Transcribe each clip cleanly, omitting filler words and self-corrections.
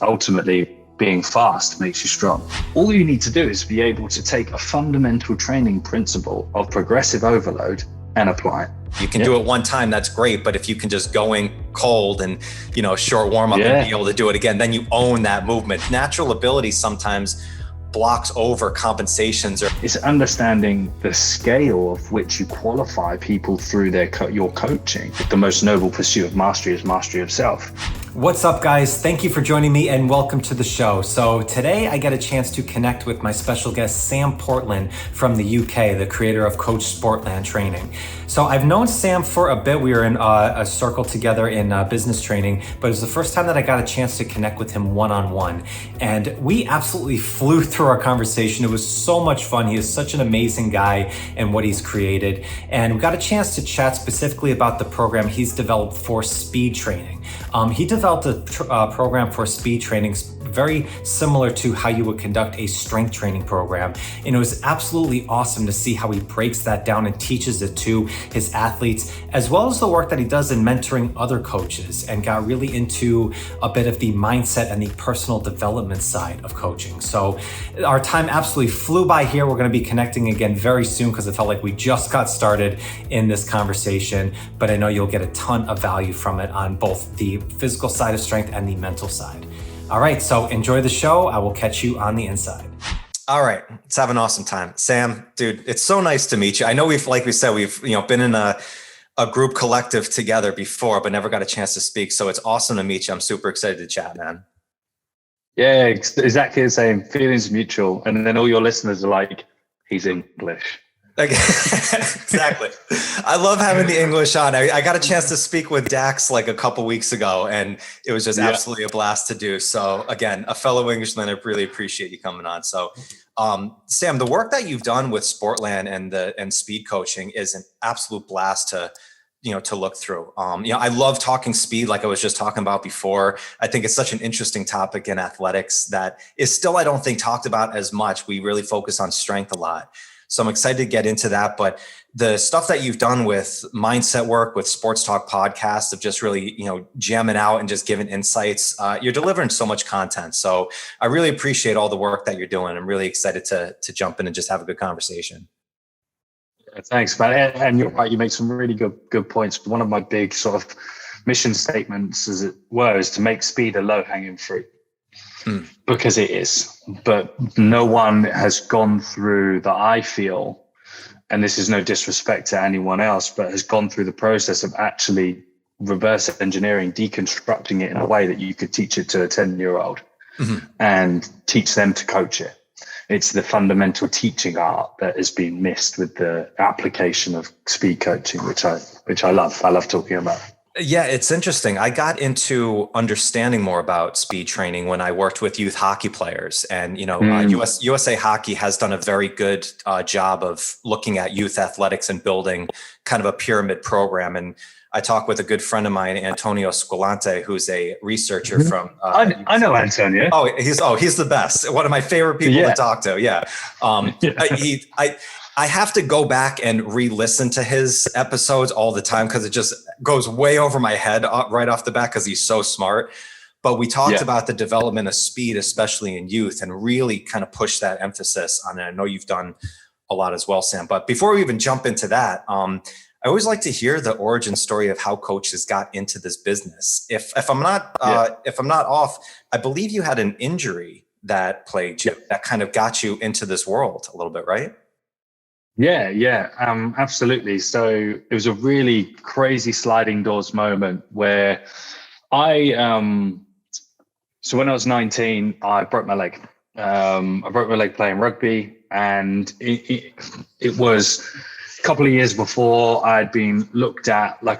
ultimately being fast makes you strong. All you need to do is be able to take a fundamental training principle of progressive overload and apply it. You can do it one time, that's great. But if you can just go in cold and, short warm up and be able to do it again, then you own that movement. Natural ability sometimes blocks over compensations. It's understanding the scale of which you qualify people through your coaching. The most noble pursuit of mastery is mastery of self. What's up, guys? Thank you for joining me and welcome to the show. So today I get a chance to connect with my special guest, Sam Portland from the UK, the creator of Coach Sportland training. So I've known Sam for a bit. We were in a circle together in business training, but it was the first time that I got a chance to connect with him one-on-one. And we absolutely flew through our conversation. It was so much fun. He is such an amazing guy and what he's created. And we got a chance to chat specifically about the program he's developed for speed training. He developed a program for speed training very similar to how you would conduct a strength training program. And it was absolutely awesome to see how he breaks that down and teaches it to his athletes, as well as the work that he does in mentoring other coaches, and got really into a bit of the mindset and the personal development side of coaching. So our time absolutely flew by here. We're going to be connecting again very soon because it felt like we just got started in this conversation, but I know you'll get a ton of value from it on both the physical side of strength and the mental side. All right, so enjoy the show. I will catch you on the inside. All right, let's have an awesome time. Sam, dude, it's so nice to meet you. I know we've been in a group collective together before, but never got a chance to speak. So it's awesome to meet you. I'm super excited to chat, man. Yeah, exactly the same. Feelings mutual. And then all your listeners are like, he's English. Exactly. I love having the English on. I got a chance to speak with Dax like a couple weeks ago, and it was just absolutely a blast to do. So again, a fellow Englishman, I really appreciate you coming on. So Sam, the work that you've done with Sportland and speed coaching is an absolute blast to look through. I love talking speed, like I was just talking about before. I think it's such an interesting topic in athletics that is still, I don't think, talked about as much. We really focus on strength a lot. So I'm excited to get into that. But the stuff that you've done with mindset work, with Sports Talk podcasts, of just really, jamming out and just giving insights, you're delivering so much content. So I really appreciate all the work that you're doing. I'm really excited to jump in and just have a good conversation. Thanks, man. And you're right, you make some really good points. One of my big sort of mission statements, as it were, is to make speed a low-hanging fruit. Because it is, but no one has gone through that, I feel, and this is no disrespect to anyone else, but has gone through the process of actually reverse engineering, deconstructing it in a way that you could teach it to a 10-year-old and teach them to coach it. It's the fundamental teaching art that has been missed with the application of speed coaching, which I love. I love talking about. Yeah, it's interesting. I got into understanding more about speed training when I worked with youth hockey players, and USA Hockey has done a very good job of looking at youth athletics and building kind of a pyramid program. And I talked with a good friend of mine, Antonio Squillante, who's a researcher from. I know Antonio. He's the best. One of my favorite people to talk to. Yeah. I have to go back and re-listen to his episodes all the time because it just goes way over my head right off the bat because he's so smart. But we talked about the development of speed, especially in youth, and really kind of push that emphasis on it. I know you've done a lot as well, Sam. But before we even jump into that, I always like to hear the origin story of how coaches got into this business. If I'm not off, I believe you had an injury that plagued you that kind of got you into this world a little bit, right? Yeah, absolutely. So it was a really crazy sliding doors moment where so when I was 19, I broke my leg. I broke my leg playing rugby, and it was a couple of years before I'd been looked at. Let's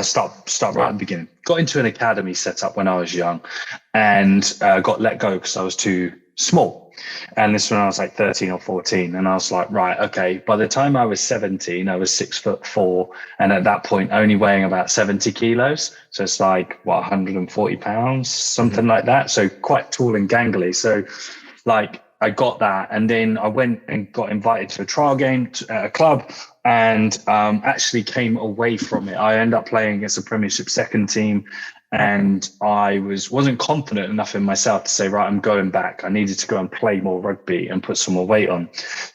start right at the beginning. Got into an academy set up when I was young, and got let go because I was too small. And this when I was like 13 or 14. And I was like, right, okay. By the time I was 17, I was 6'4", and at that point only weighing about 70 kilos. So it's like, 140 pounds, something like that. So quite tall and gangly. So like I got that. And then I went and got invited to a trial game at a club, and actually came away from it. I ended up playing against a Premiership second team, And I wasn't confident enough in myself to say, right, I'm going back. I needed to go and play more rugby and put some more weight on.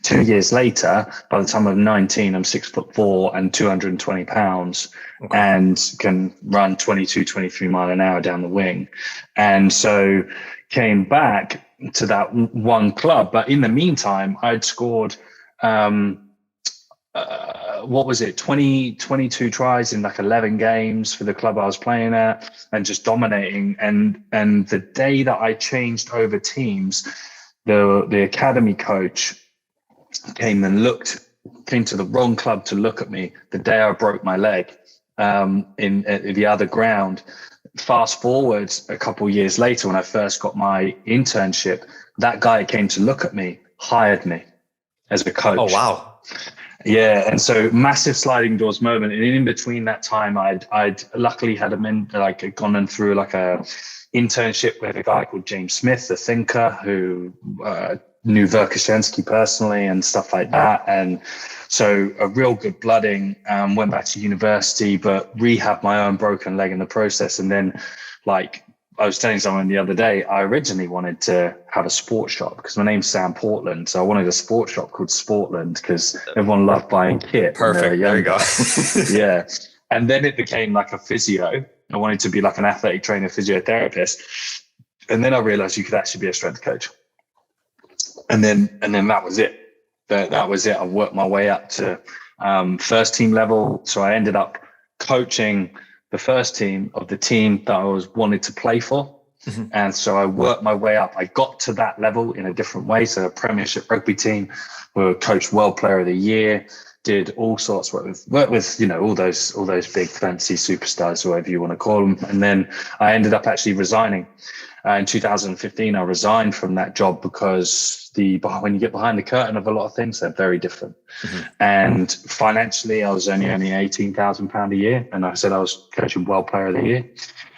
2 years later, by the time I'm 19, I'm 6'4" and 220 pounds and can run 22, 23 mile an hour down the wing. And so came back to that one club. But in the meantime, I'd scored, 22 tries in like 11 games for the club I was playing at, and just dominating. And the day that I changed over teams, the academy coach came to the wrong club to look at me the day I broke my leg in the other ground. Fast forward a couple of years later, when I first got my internship, that guy came to look at me, hired me as a coach. Oh, wow. Yeah, and so massive sliding doors moment. And in between that time, I'd luckily had gone through like a internship with a guy called James Smith, the thinker, who knew Kurkowski personally and stuff like that. And so a real good blooding. Went back to university, but rehabbed my own broken leg in the process. And then, like I was telling someone the other day, I originally wanted to have a sports shop because my name's Sam Portland. So I wanted a sports shop called Sportland because everyone loved buying kit. Perfect. There you go. Yeah. And then it became like a physio. I wanted to be like an athletic trainer, physiotherapist. And then I realized you could actually be a strength coach. And then that was it. That was it. I worked my way up to first team level. So I ended up coaching the first team of the team that I wanted to play for. Mm-hmm. And so I worked my way up. I got to that level in a different way. So a premiership rugby team, were coached World Player of the Year, did all sorts, work with all those big fancy superstars, whatever you want to call them. And then I ended up actually resigning. In 2015, I resigned from that job because when you get behind the curtain of a lot of things, they're very different. Mm-hmm. And financially, I was only earning £18,000 a year. And I said I was coaching World Player of the Year.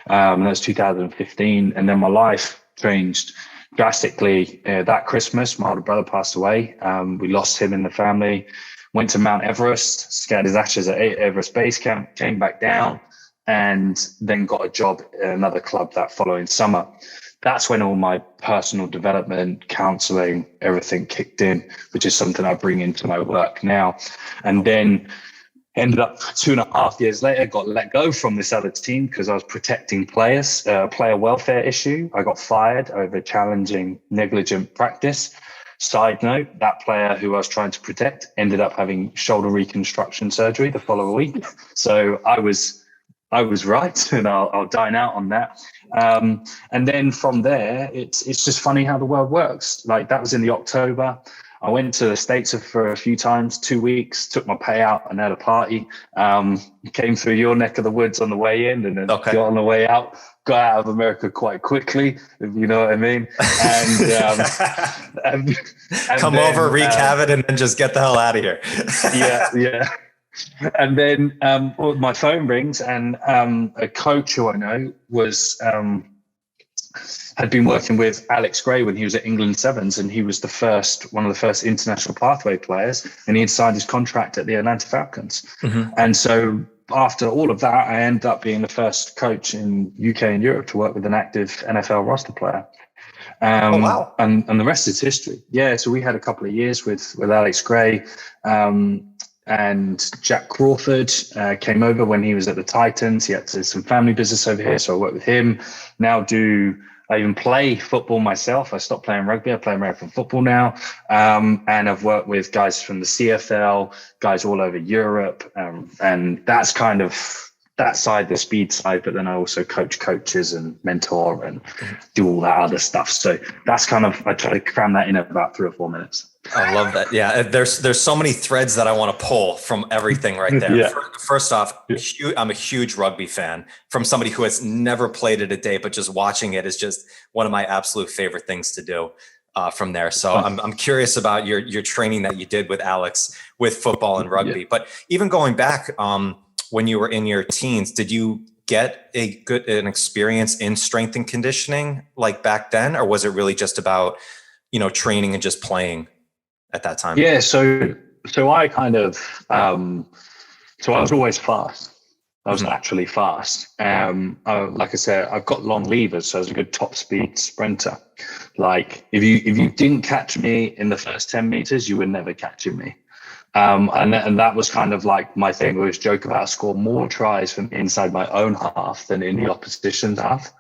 That was 2015. And then my life changed drastically. That Christmas, my older brother passed away. We lost him in the family. Went to Mount Everest, scattered his ashes at Everest Base Camp, came back down, and then got a job at another club that following summer. That's when all my personal development, counseling, everything kicked in, which is something I bring into my work now. And then ended up 2.5 years later, got let go from this other team because I was protecting players, player welfare issue. I got fired over challenging negligent practice. Side note, that player who I was trying to protect ended up having shoulder reconstruction surgery the following week. So I was right, and I'll dine out on that. And then from there, it's just funny how the world works. Like that was in the October. I went to the States for a few times, 2 weeks, took my payout and had a party. Came through your neck of the woods on the way in, and then got on the way out. Got out of America quite quickly, if you know what I mean. And come then, over, wreak havoc, and then just get the hell out of here. Yeah. And then my phone rings, and a coach who I know had been working with Alex Gray when he was at England Sevens, and he was one of the first international pathway players, and he had signed his contract at the Atlanta Falcons. Mm-hmm. And so after all of that, I ended up being the first coach in UK and Europe to work with an active NFL roster player. Oh, wow. And the rest is history. Yeah, so we had a couple of years with Alex Gray, and Jack Crawford came over when he was at the Titans. He had some family business over here, so I worked with him. I even play football myself. I stopped playing rugby. I play American football now. And I've worked with guys from the CFL, guys all over Europe. And that's kind of that side, the speed side. But then I also coach coaches and mentor and do all that other stuff. So that's kind of, I try to cram that in about 3 or 4 minutes. I love that. Yeah. There's so many threads that I want to pull from everything right there. Yeah. First off, I'm a huge rugby fan from somebody who has never played it a day, but just watching it is just one of my absolute favorite things to do from there. So I'm curious about your training that you did with Alex with football and rugby, but even going back when you were in your teens, did you get an experience in strength and conditioning like back then? Or was it really just about, training and just playing at that time? Yeah. So I kind of, so I was always fast. I was naturally fast. Like I said, I've got long levers, so I was a good top speed sprinter. Like if you didn't catch me in the first 10 meters, you were never catching me. And that was kind of like my thing. We always joke about score more tries from inside my own half than in the opposition's half.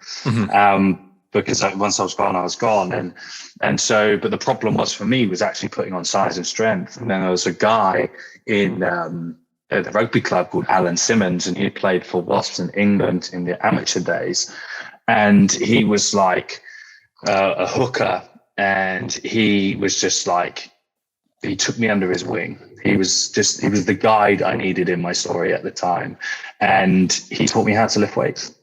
Because once I was gone. And so, but the problem was for me was actually putting on size and strength. And then there was a guy in at the rugby club called Alan Simmons, and he played for Wasps in England in the amateur days. And he was like a hooker, and he was just like, he took me under his wing. He was the guide I needed in my story at the time. And he taught me how to lift weights.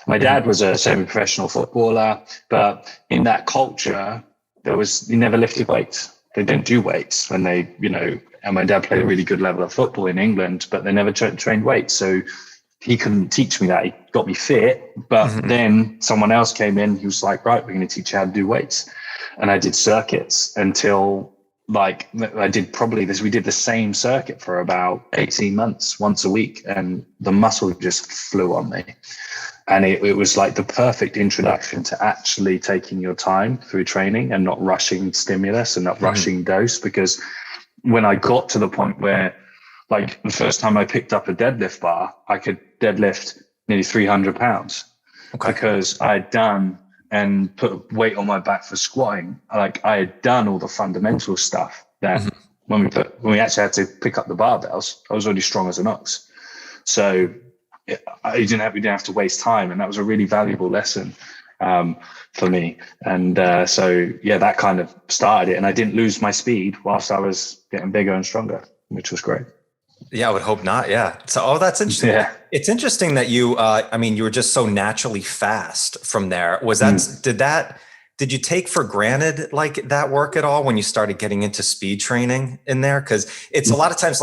My dad was a semi-professional footballer, but in that culture, he never lifted weights. They didn't do weights when they, and my dad played a really good level of football in England, but they never trained weights. So he couldn't teach me that. He got me fit, but then someone else came in. He was like, right, we're going to teach you how to do weights. And I did circuits until we did the same circuit for about 18 months, once a week. And the muscle just flew on me. And it was like the perfect introduction to actually taking your time through training and not rushing stimulus and not rushing dose. Because when I got to the point where, like, the first time I picked up a deadlift bar, I could deadlift nearly 300 pounds because I had done and put weight on my back for squatting. Like, I had done all the fundamental stuff that when we actually had to pick up the barbells, I was already strong as an ox. So we didn't have to waste time, and that was a really valuable lesson for me. And that kind of started it, and I didn't lose my speed whilst I was getting bigger and stronger, which was great. Yeah, I would hope not. Yeah. So, that's interesting. Yeah. It's interesting that you were just so naturally fast from there. Was that, did you take for granted like that work at all when you started getting into speed training in there? Because it's a lot of times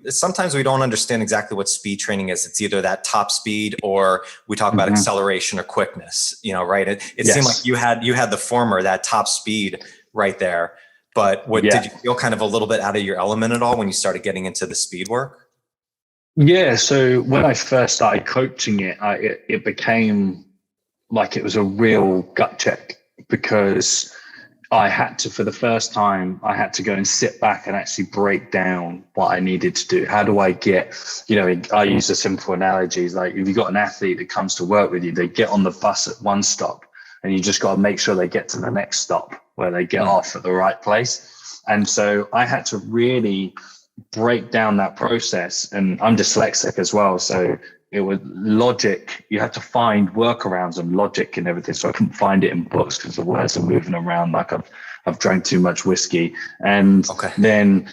sometimes we don't understand exactly what speed training is. It's either that top speed or we talk about acceleration or quickness, right? It seemed like you had the former, that top speed right there. But did you feel kind of a little bit out of your element at all when you started getting into the speed work? Yeah. So when I first started coaching it became like it was a real gut check, because I had to, for the first time, I had to go and sit back and actually break down what I needed to do. How do I get, I use a simple analogy. Like, if you've got an athlete that comes to work with you, they get on the bus at one stop and you just got to make sure they get to the next stop where they get off at the right place. And so I had to really break down that process. And I'm dyslexic as well. So it was logic. You had to find workarounds and logic and everything. So I couldn't find it in books because the words are moving around like I've drank too much whiskey. And then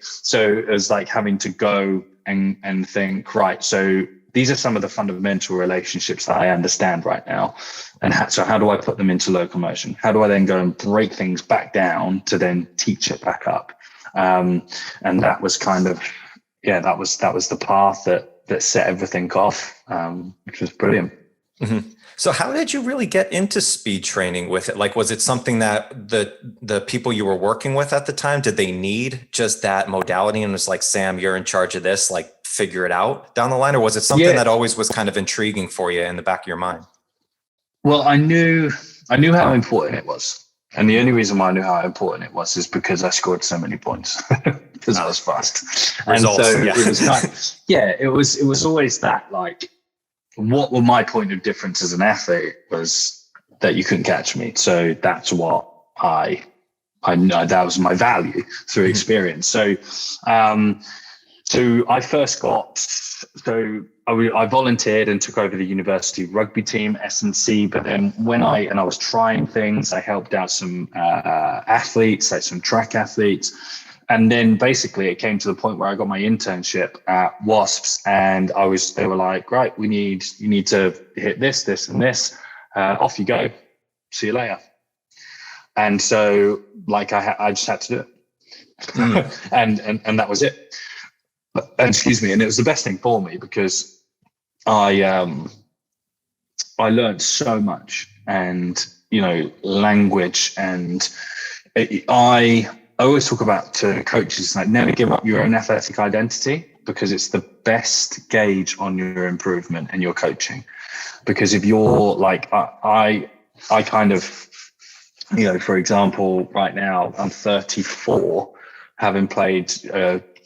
so it was like having to go and think, right, so these are some of the fundamental relationships that I understand right now. And so how do I put them into locomotion? How do I then go and break things back down to then teach it back up? And that was kind of, that was the path that set everything off, which was brilliant. So how did you really get into speed training with it? Like, was it something that the people you were working with at the time, did they need just that modality and was like, Sam, you're in charge of this, like figure it out down the line? Or was it something that always was kind of intriguing for you in the back of your mind? Well, I knew how important it was. And the only reason why I knew how important it was is because I scored so many points because I was fast. Results, and so it was kind of, it was always that, like, what were my point of difference as an athlete was that you couldn't catch me. So that's what I know, that was my value through experience. So, I first I volunteered and took over the university rugby team, S&C. But then when I was trying things, I helped out some athletes, like some track athletes. And then basically it came to the point where I got my internship at Wasps, and they were like, right, you need to hit this, and this, off you go. See you later. And so like I just had to do it. and that was it. Excuse me. And it was the best thing for me because I learned so much, and, language. And I always talk about to coaches, like, never give up your own athletic identity. because it's the best gauge on your improvement and your coaching. Because if you're like, I kind of, for example, right now I'm 34, having played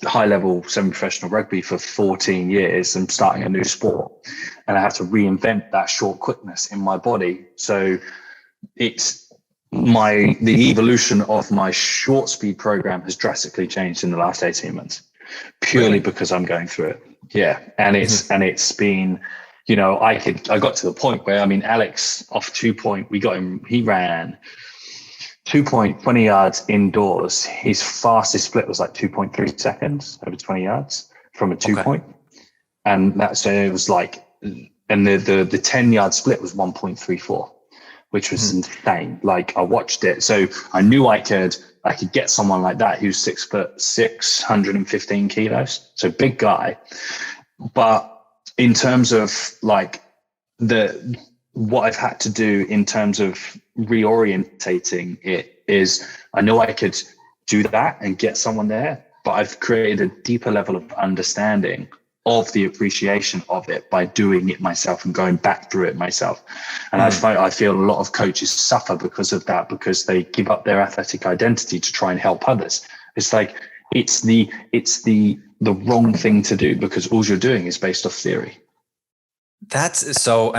high level semi-professional rugby for 14 years and starting a new sport, and I have to reinvent that short quickness in my body. So it's the evolution of my short speed program has drastically changed in the last 18 months, purely because I'm going through it. Yeah. And it's been, I got to the point where, Alex off 2 point, he ran 2.20 yards indoors. His fastest split was like 2.3 seconds over 20 yards from a 2 point. And it was like, and the 10 yard split was 1.34, which was insane. Like, I watched it. So I knew I could get someone like that who's 6'6", 115 kilos. So big guy. But in terms of like what I've had to do in terms of reorientating it is, I know I could do that and get someone there, but I've created a deeper level of understanding of the appreciation of it by doing it myself and going back through it myself. And I feel a lot of coaches suffer because of that, because they give up their athletic identity to try and help others. It's like, it's the wrong thing to do, because all you're doing is based off theory. That's so,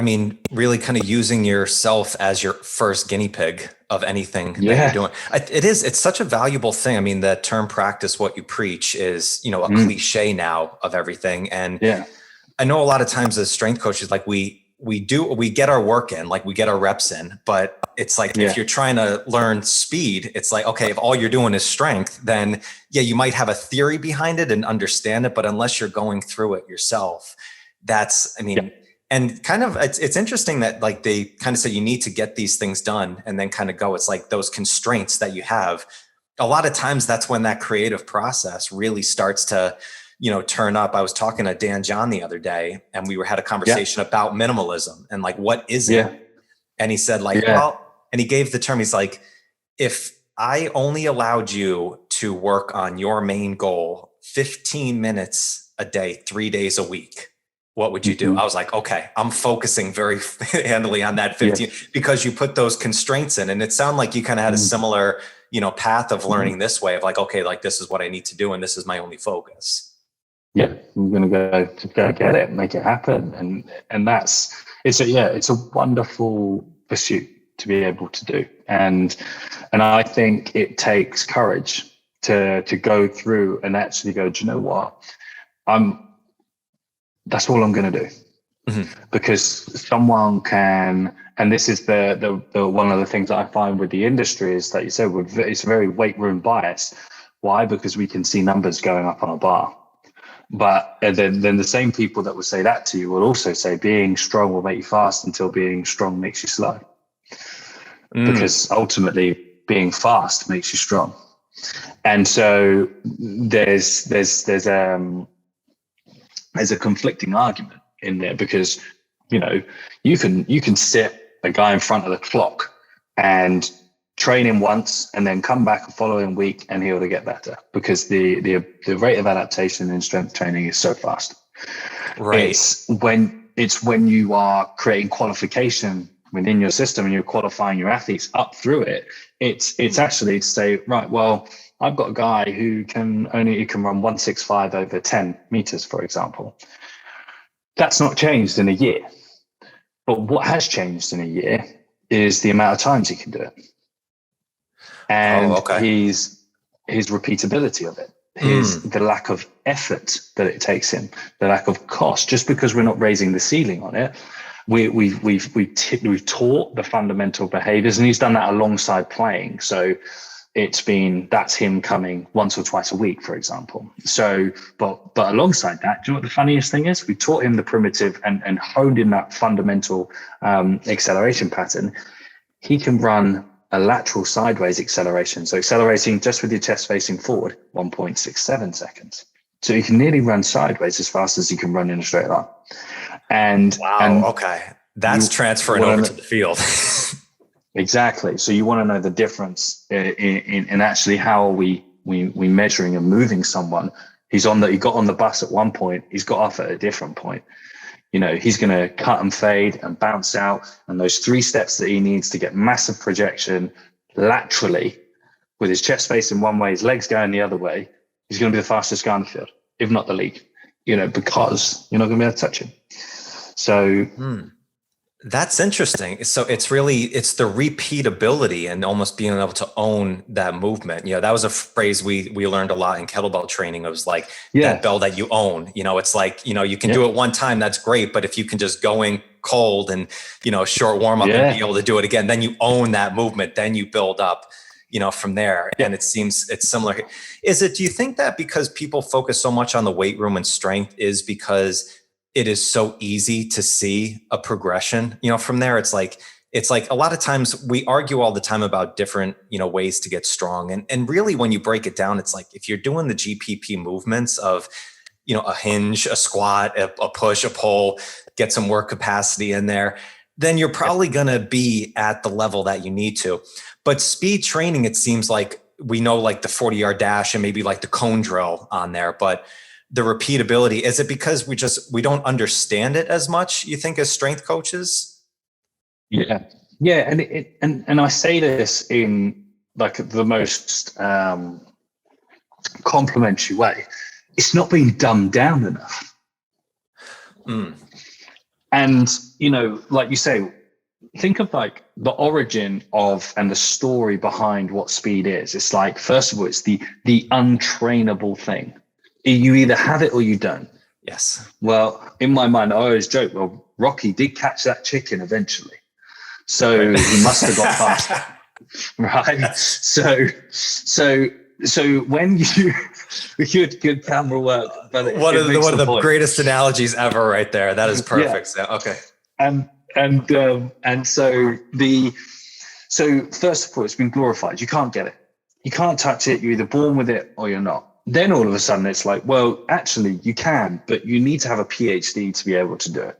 really kind of using yourself as your first guinea pig of anything that you're doing. It's such a valuable thing. The term practice what you preach is, a cliche now of everything. And I know a lot of times as strength coaches, like we get our work in, like we get our reps in, but it's like, if you're trying to learn speed, it's like, okay, if all you're doing is strength, then you might have a theory behind it and understand it, but unless you're going through it yourself, that's, and kind of, it's interesting that like they kind of say you need to get these things done and then kind of go. It's like those constraints that you have. A lot of times that's when that creative process really starts to, turn up. I was talking to Dan John the other day, and we had a conversation about minimalism and like, what is it? And he said like, well, and he gave the term, he's like, if I only allowed you to work on your main goal 15 minutes a day, 3 days a week, what would you do? I was like, okay, I'm focusing very handily on that 15 because you put those constraints in. And it sounded like you kind of had a similar, path of learning this way of like, okay, like this is what I need to do. And this is my only focus. Yeah. I'm going to go get it, make it happen. And it's a wonderful pursuit to be able to do. And I think it takes courage to go through and actually go, do you know what? That's all I'm going to do, because someone can, and this is the one of the things that I find with the industry is that you said it's very weight room bias. Why? Because we can see numbers going up on a bar, but then the same people that will say that to you will also say being strong will make you fast until being strong makes you slow, because ultimately being fast makes you strong. And so there's a conflicting argument in there, because you can sit a guy in front of the clock and train him once and then come back the following week and he'll get better, because the rate of adaptation in strength training is so fast. Right. It's when you are creating qualification within your system and you're qualifying your athletes up through it. It's actually to say, right, well, I've got a guy who can run 165 over 10 meters, for example. That's not changed in a year. But what has changed in a year is the amount of times he can do it. And his repeatability of it, the lack of effort that it takes him, the lack of cost. Just because we're not raising the ceiling on it, we've taught the fundamental behaviors, and he's done that alongside playing. So that's him coming once or twice a week, for example. So, but alongside that, do you know what the funniest thing is? We taught him the primitive and honed in that fundamental acceleration pattern. He can run a lateral sideways acceleration. So accelerating just with your chest facing forward, 1.67 seconds. So you can nearly run sideways as fast as you can run in a straight line. That's transferring over to the field. Exactly. So you want to know the difference in actually how are we measuring and moving someone He got on the bus at one point. He's got off at a different point. He's going to cut and fade and bounce out. And those 3 steps that he needs to get massive projection laterally with his chest facing one way, his legs going the other way, he's going to be the fastest guy on the field, if not the league, because you're not going to be able to touch him. So That's interesting. So it's the repeatability and almost being able to own that movement. That was a phrase we learned a lot in kettlebell training. It was like that bell that you own. It's like, you can do it one time, that's great. But if you can just going cold and, short warm up and be able to do it again, then you own that movement, then you build up, from there. And it seems it's similar. Do you think that because people focus so much on the weight room and strength is because it is so easy to see a progression, from there? It's like a lot of times we argue all the time about different, ways to get strong. And really when you break it down, it's like, if you're doing the GPP movements of, a hinge, a squat, a push, a pull, get some work capacity in there, then you're probably going to be at the level that you need to. But speed training, it seems like we know like the 40-yard dash and maybe like the cone drill on there, but the repeatability, is it because we don't understand it as much, you think, as strength coaches? Yeah. And I say this in like the most complimentary way. It's not being dumbed down enough. And, like you say, think of like the origin of and the story behind what speed is. It's like, first of all, it's the untrainable thing. You either have it or you don't. Yes. Well, in my mind, I always joke, well, Rocky did catch that chicken eventually. So he must have got faster. Right. So when good camera work, but one of the greatest analogies ever right there. That is perfect. Yeah. Okay. And so first of all, it's been glorified. You can't get it. You can't touch it. You're either born with it or you're not. Then all of a sudden it's like, well, actually you can, but you need to have a PhD to be able to do it.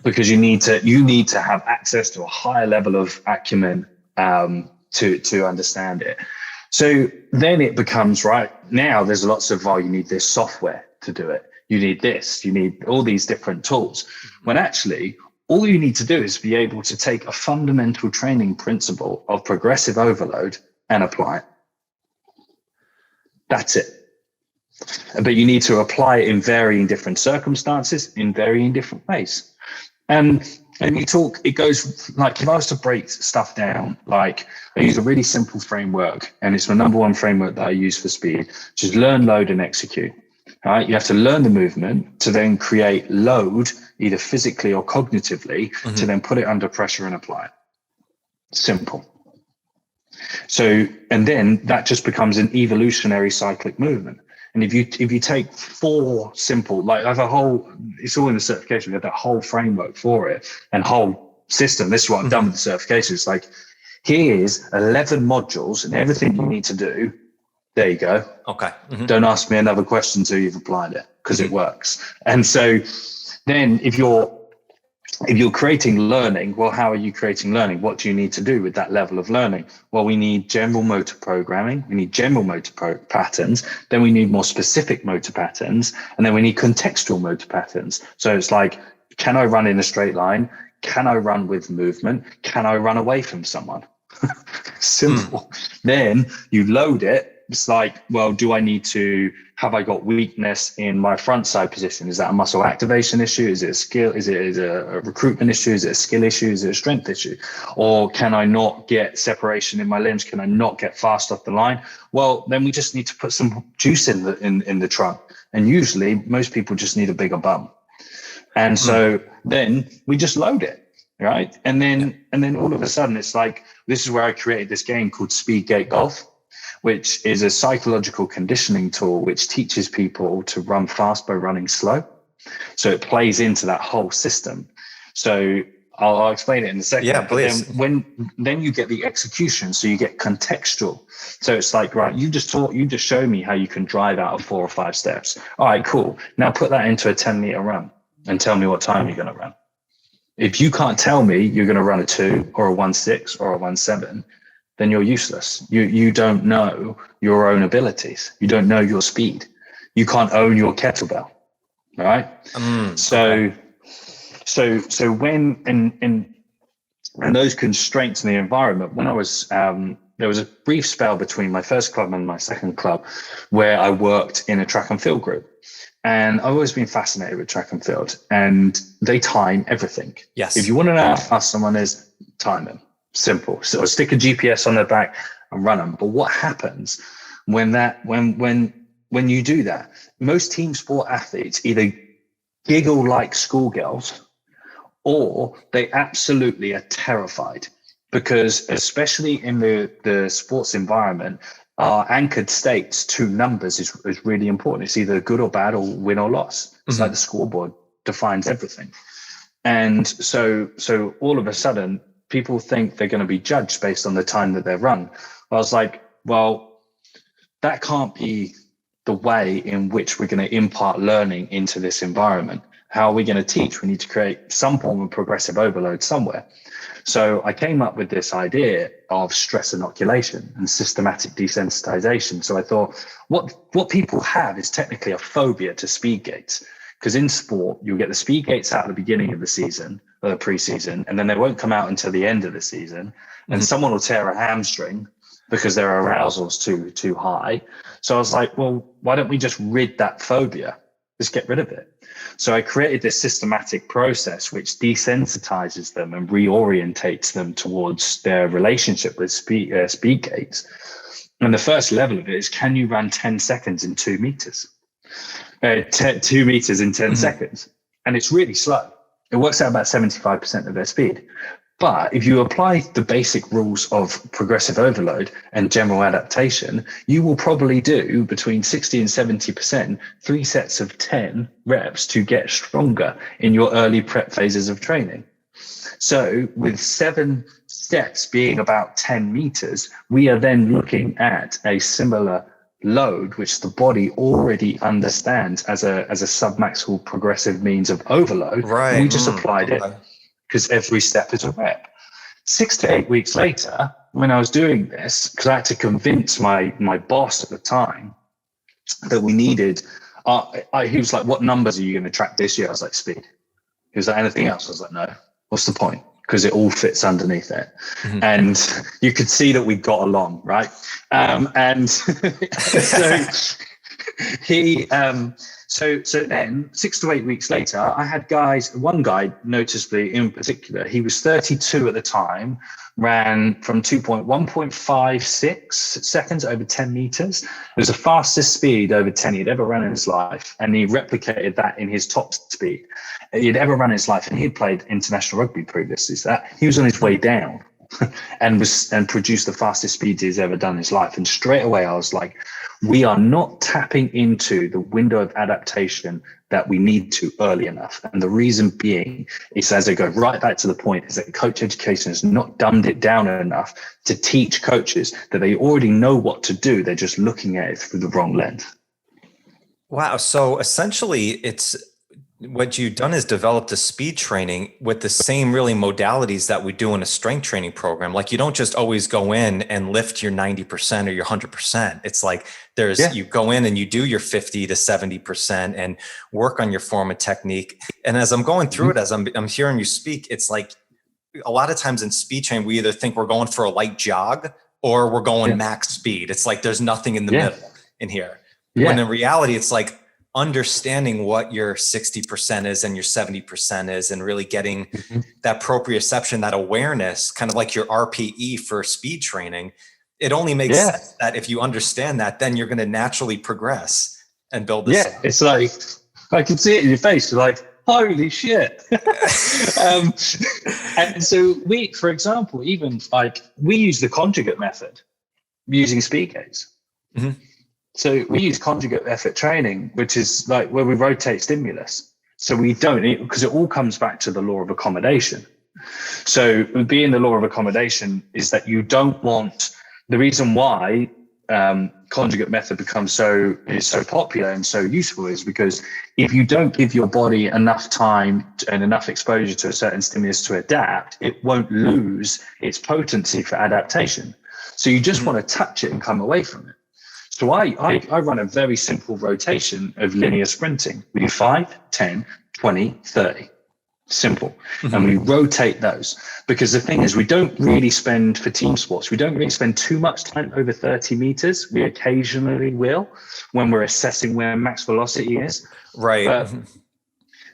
Because you need to have access to a higher level of acumen to understand it. So then it becomes, right, now there's lots of, you need this software to do it. You need this, you need all these different tools. When actually all you need to do is be able to take a fundamental training principle of progressive overload and apply it. That's it. But you need to apply it in varying different circumstances, in varying different ways. And it goes like, if I was to break stuff down, like I use a really simple framework, and it's my number one framework that I use for speed, which is learn, load, and execute. All right. You have to learn the movement to then create load, either physically or cognitively, to then put it under pressure and apply it. Simple. So, and then that just becomes an evolutionary cyclic movement. And if you take 4 simple, like I have a whole, it's all in the certification, we have that whole framework for it and whole system. This is what I've done with the certification. It's like, here's 11 modules and everything you need to do. There you go. Okay. Don't ask me another question until you've applied it, because it works. And so then if you're creating learning, well, how are you creating learning? What do you need to do with that level of learning? Well, we need general motor programming. We need general motor patterns. Then we need more specific motor patterns. And then we need contextual motor patterns. So it's like, can I run in a straight line? Can I run with movement? Can I run away from someone? Simple. Then you load it. It's like, well, have I got weakness in my front side position? Is that a muscle activation issue? Is it a skill? Is it a recruitment issue? Is it a skill issue? Is it a strength issue? Or can I not get separation in my limbs? Can I not get fast off the line? Well, then we just need to put some juice in the trunk. And usually most people just need a bigger bum. And so then we just load it. Right. And then all of a sudden it's like, this is where I created this game called Speed Gate Golf, which is a psychological conditioning tool which teaches people to run fast by running slow. So it plays into that whole system. So I'll explain it in a second. Yeah, please. Then you get the execution, so you get contextual. So it's like, right, you just showed me how you can drive out of 4 or 5 steps. All right, cool. Now put that into a 10-meter run and tell me what time you're going to run. If you can't tell me you're going to run a 2 or a 1.6 or a 1.7, then you're useless. You don't know your own abilities. You don't know your speed. you can't own your kettlebell, right? So when and those constraints in the environment, when I was there was a brief spell between my first club and my second club where I worked in a track and field group. And I've always been fascinated with track and field, and they time everything. Yes. If you want to know how fast someone is, time them. Simple. So stick a GPS on their back and run them. But what happens when you do that? Most team sport athletes either giggle like schoolgirls, or they absolutely are terrified, because especially in the sports environment, our anchored states to numbers is really important. It's either good or bad, or win or loss. It's like the scoreboard defines everything. And so all of a sudden, people think they're going to be judged based on the time that they've run. I was like, well, that can't be the way in which we're going to impart learning into this environment. How are we going to teach? We need to create some form of progressive overload somewhere. So I came up with this idea of stress inoculation and systematic desensitization. So I thought, what people have is technically a phobia to speed gates. Because in sport, you'll get the speed gates out at the beginning of the season, or the preseason, and then they won't come out until the end of the season. And someone will tear a hamstring because their arousal's too high. So I was like, well, why don't we just rid that phobia? Just get rid of it. So I created this systematic process which desensitizes them and reorientates them towards their relationship with speed gates. And the first level of it is, can you run 10 seconds in 2 meters? 2 meters in 10 seconds. And it's really slow. It works out about 75% of their speed. But if you apply the basic rules of progressive overload and general adaptation, you will probably do between 60 and 70%, 3 sets of 10 reps to get stronger in your early prep phases of training. So with 7 steps being about 10 meters, we are then looking at a similar load, which the body already understands as a submaximal progressive means of overload. Right. We just applied it, because every step is a rep. 6 to 8 weeks later, when I was doing this, because I had to convince my boss at the time that we needed, he was like, what numbers are you going to track this year? I was like, speed. He was like, anything else? I was like, no. What's the point? Because it all fits underneath it. And you could see that we got along, right? And so so then 6 to 8 weeks later, I had one guy noticeably in particular, he was 32 at the time, ran from 1.56 seconds over 10 meters. It was the fastest speed over 10 he'd ever run in his life. And he replicated that in his top speed he'd ever run in his life. And he'd played international rugby previously. So that he was on his way down and produced the fastest speeds he's ever done in his life. And straight away, I was like, we are not tapping into the window of adaptation that we need to early enough. And the reason being is, as I go right back to the point, is that coach education has not dumbed it down enough to teach coaches that they already know what to do. They're just looking at it through the wrong lens. Wow. So essentially, what you've done is developed a speed training with the same really modalities that we do in a strength training program. Like, you don't just always go in and lift your 90% or your 100%. It's like you go in and you do your 50 to 70% and work on your form and technique. And as I'm going through it, as I'm hearing you speak, it's like a lot of times in speed training, we either think we're going for a light jog or we're going max speed. It's like there's nothing in the middle in here. When in reality, it's like understanding what your 60% is and your 70% is, and really getting that proprioception, that awareness, kind of like your RPE for speed training. It only makes sense that if you understand that, then you're going to naturally progress and build this. Yeah, it's like, I can see it in your face. You're like, holy shit. And so we, for example, even like we use the conjugate method using speed gates. So we use conjugate effort training, which is like where we rotate stimulus. So we don't, because it all comes back to the law of accommodation. So being the law of accommodation is that you don't want, the reason why conjugate method becomes so popular and so useful is because if you don't give your body enough time and enough exposure to a certain stimulus to adapt, it won't lose its potency for adaptation. So you just want to touch it and come away from it. So I run a very simple rotation of linear sprinting. We do 5, 10, 20, 30. Simple. And we rotate those, because the thing is, we don't really spend, for team sports, we don't really spend too much time over 30 meters. We occasionally will when we're assessing where max velocity is. Right. But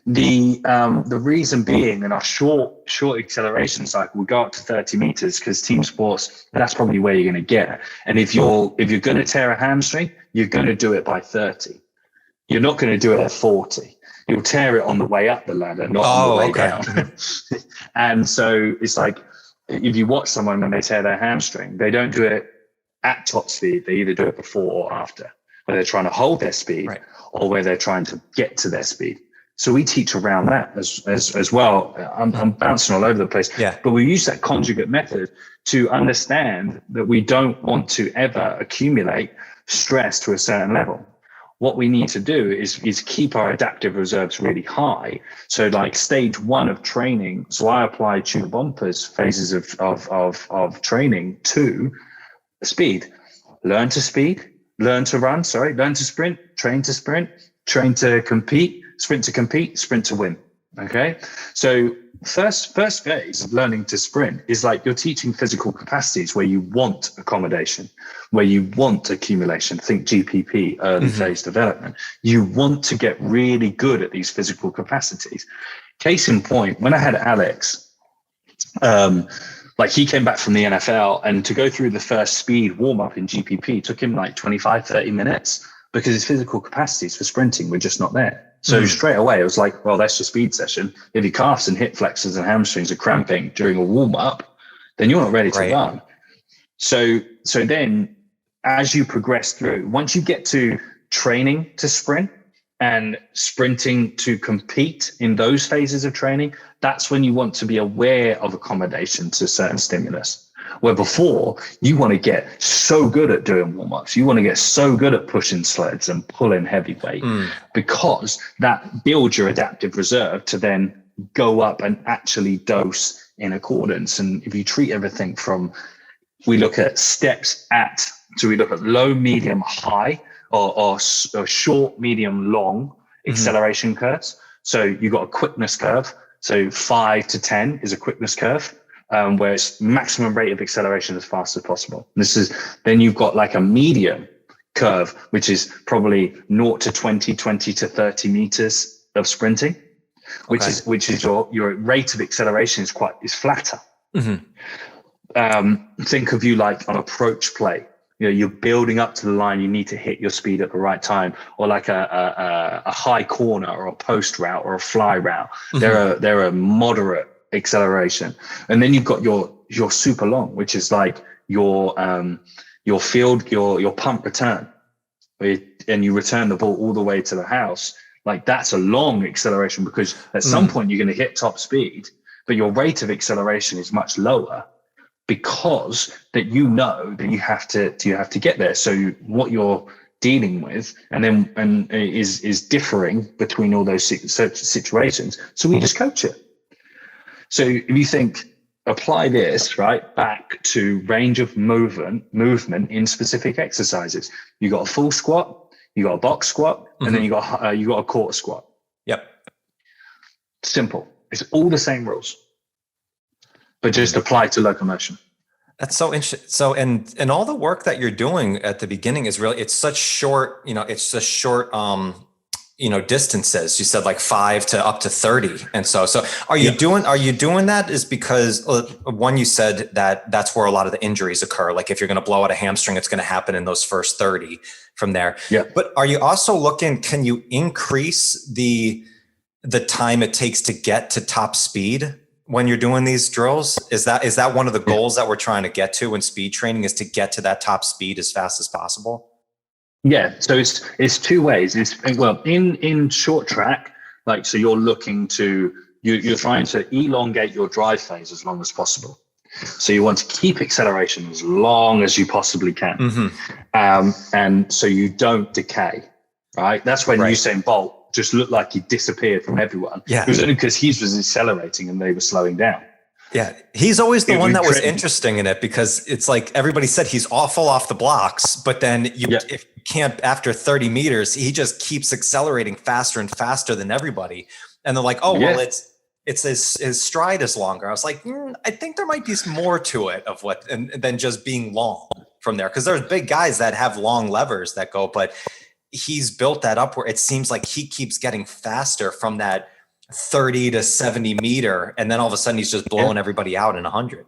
the reason being, in our short acceleration cycle, we go up to 30 meters because team sports, that's probably where you're going to get. And if you're going to tear a hamstring, you're going to do it by 30. You're not going to do it at 40. You'll tear it on the way up the ladder, not on the way down. And so it's like, if you watch someone when they tear their hamstring, they don't do it at top speed. They either do it before or after, where they're trying to hold their speed, or where they're trying to get to their speed. So we teach around that as well. I'm bouncing all over the place, but we use that conjugate method to understand that we don't want to ever accumulate stress to a certain level. What we need to do is keep our adaptive reserves really high. So like stage 1 of training, so I apply tube bumpers phases of training to speed. Learn to run, learn to sprint, train to compete, sprint to compete, sprint to win. Okay. So first phase of learning to sprint is like you're teaching physical capacities where you want accommodation, where you want accumulation. Think GPP, early phase development. You want to get really good at these physical capacities. Case in point, when I had Alex, like he came back from the NFL, and to go through the first speed warm up in GPP took him like 25, 30 minutes because his physical capacities for sprinting were just not there. So straight away, it was like, well, that's your speed session. If your calves and hip flexors and hamstrings are cramping during a warm up, then you're not ready to run. So then as you progress through, once you get to training to sprint and sprinting to compete in those phases of training, that's when you want to be aware of accommodation to certain stimulus. Where before, you want to get so good at doing warm-ups, you want to get so good at pushing sleds and pulling heavy weight, because that builds your adaptive reserve to then go up and actually dose in accordance. And if you treat everything from, we look at steps at, so we look at low, medium, high, or short, medium, long acceleration curves. So you've got a quickness curve. So 5 to 10 is a quickness curve. Where it's maximum rate of acceleration as fast as possible. Then you've got like a medium curve, which is probably 0 to 20, 20 to 30 meters of sprinting, which is your rate of acceleration is flatter. Think of you like an approach play. You know, you're building up to the line, you need to hit your speed at the right time, or like a high corner or a post route or a fly route. They're a moderate acceleration. And then you've got your super long, which is like your pump return, and you return the ball all the way to the house. Like that's a long acceleration, because at some point you're going to hit top speed, but your rate of acceleration is much lower, because that you know that you have to get there. So what you're dealing with and is differing between all those situations. So we just coach it. So if you think, apply this right back to range of movement in specific exercises. You got a full squat, you got a box squat, and then you got a quarter squat. Yep. Simple. It's all the same rules, but just apply to locomotion. That's so interesting. So, and all the work that you're doing at the beginning is really, it's such short, it's just short, distances. You said like 5 to up to 30. And so are you doing that is because one, you said that that's where a lot of the injuries occur. Like if you're going to blow out a hamstring, it's going to happen in those first 30 from there. Yeah. But are you also looking, can you increase the time it takes to get to top speed when you're doing these drills? Is that one of the goals that we're trying to get to in speed training, is to get to that top speed as fast as possible? Yeah, so it's two ways. In short track, like, so you're looking to, you're trying to elongate your drive phase as long as possible. So you want to keep acceleration as long as you possibly can. And so you don't decay, right? That's when Usain Bolt just looked like he disappeared from everyone. Yeah. It was only because he was accelerating and they were slowing down. Yeah, he's always the one that was interesting in it, because it's like everybody said he's awful off the blocks, but then if you can't, after 30 meters, he just keeps accelerating faster and faster than everybody. And they're like, oh, well, it's his stride is longer. I was like, I think there might be more to it of what, and than just being long from there. Cause there's big guys that have long levers that go, but he's built that up where it seems like he keeps getting faster from that 30 to 70 meter. And then all of a sudden he's just blowing everybody out in 100.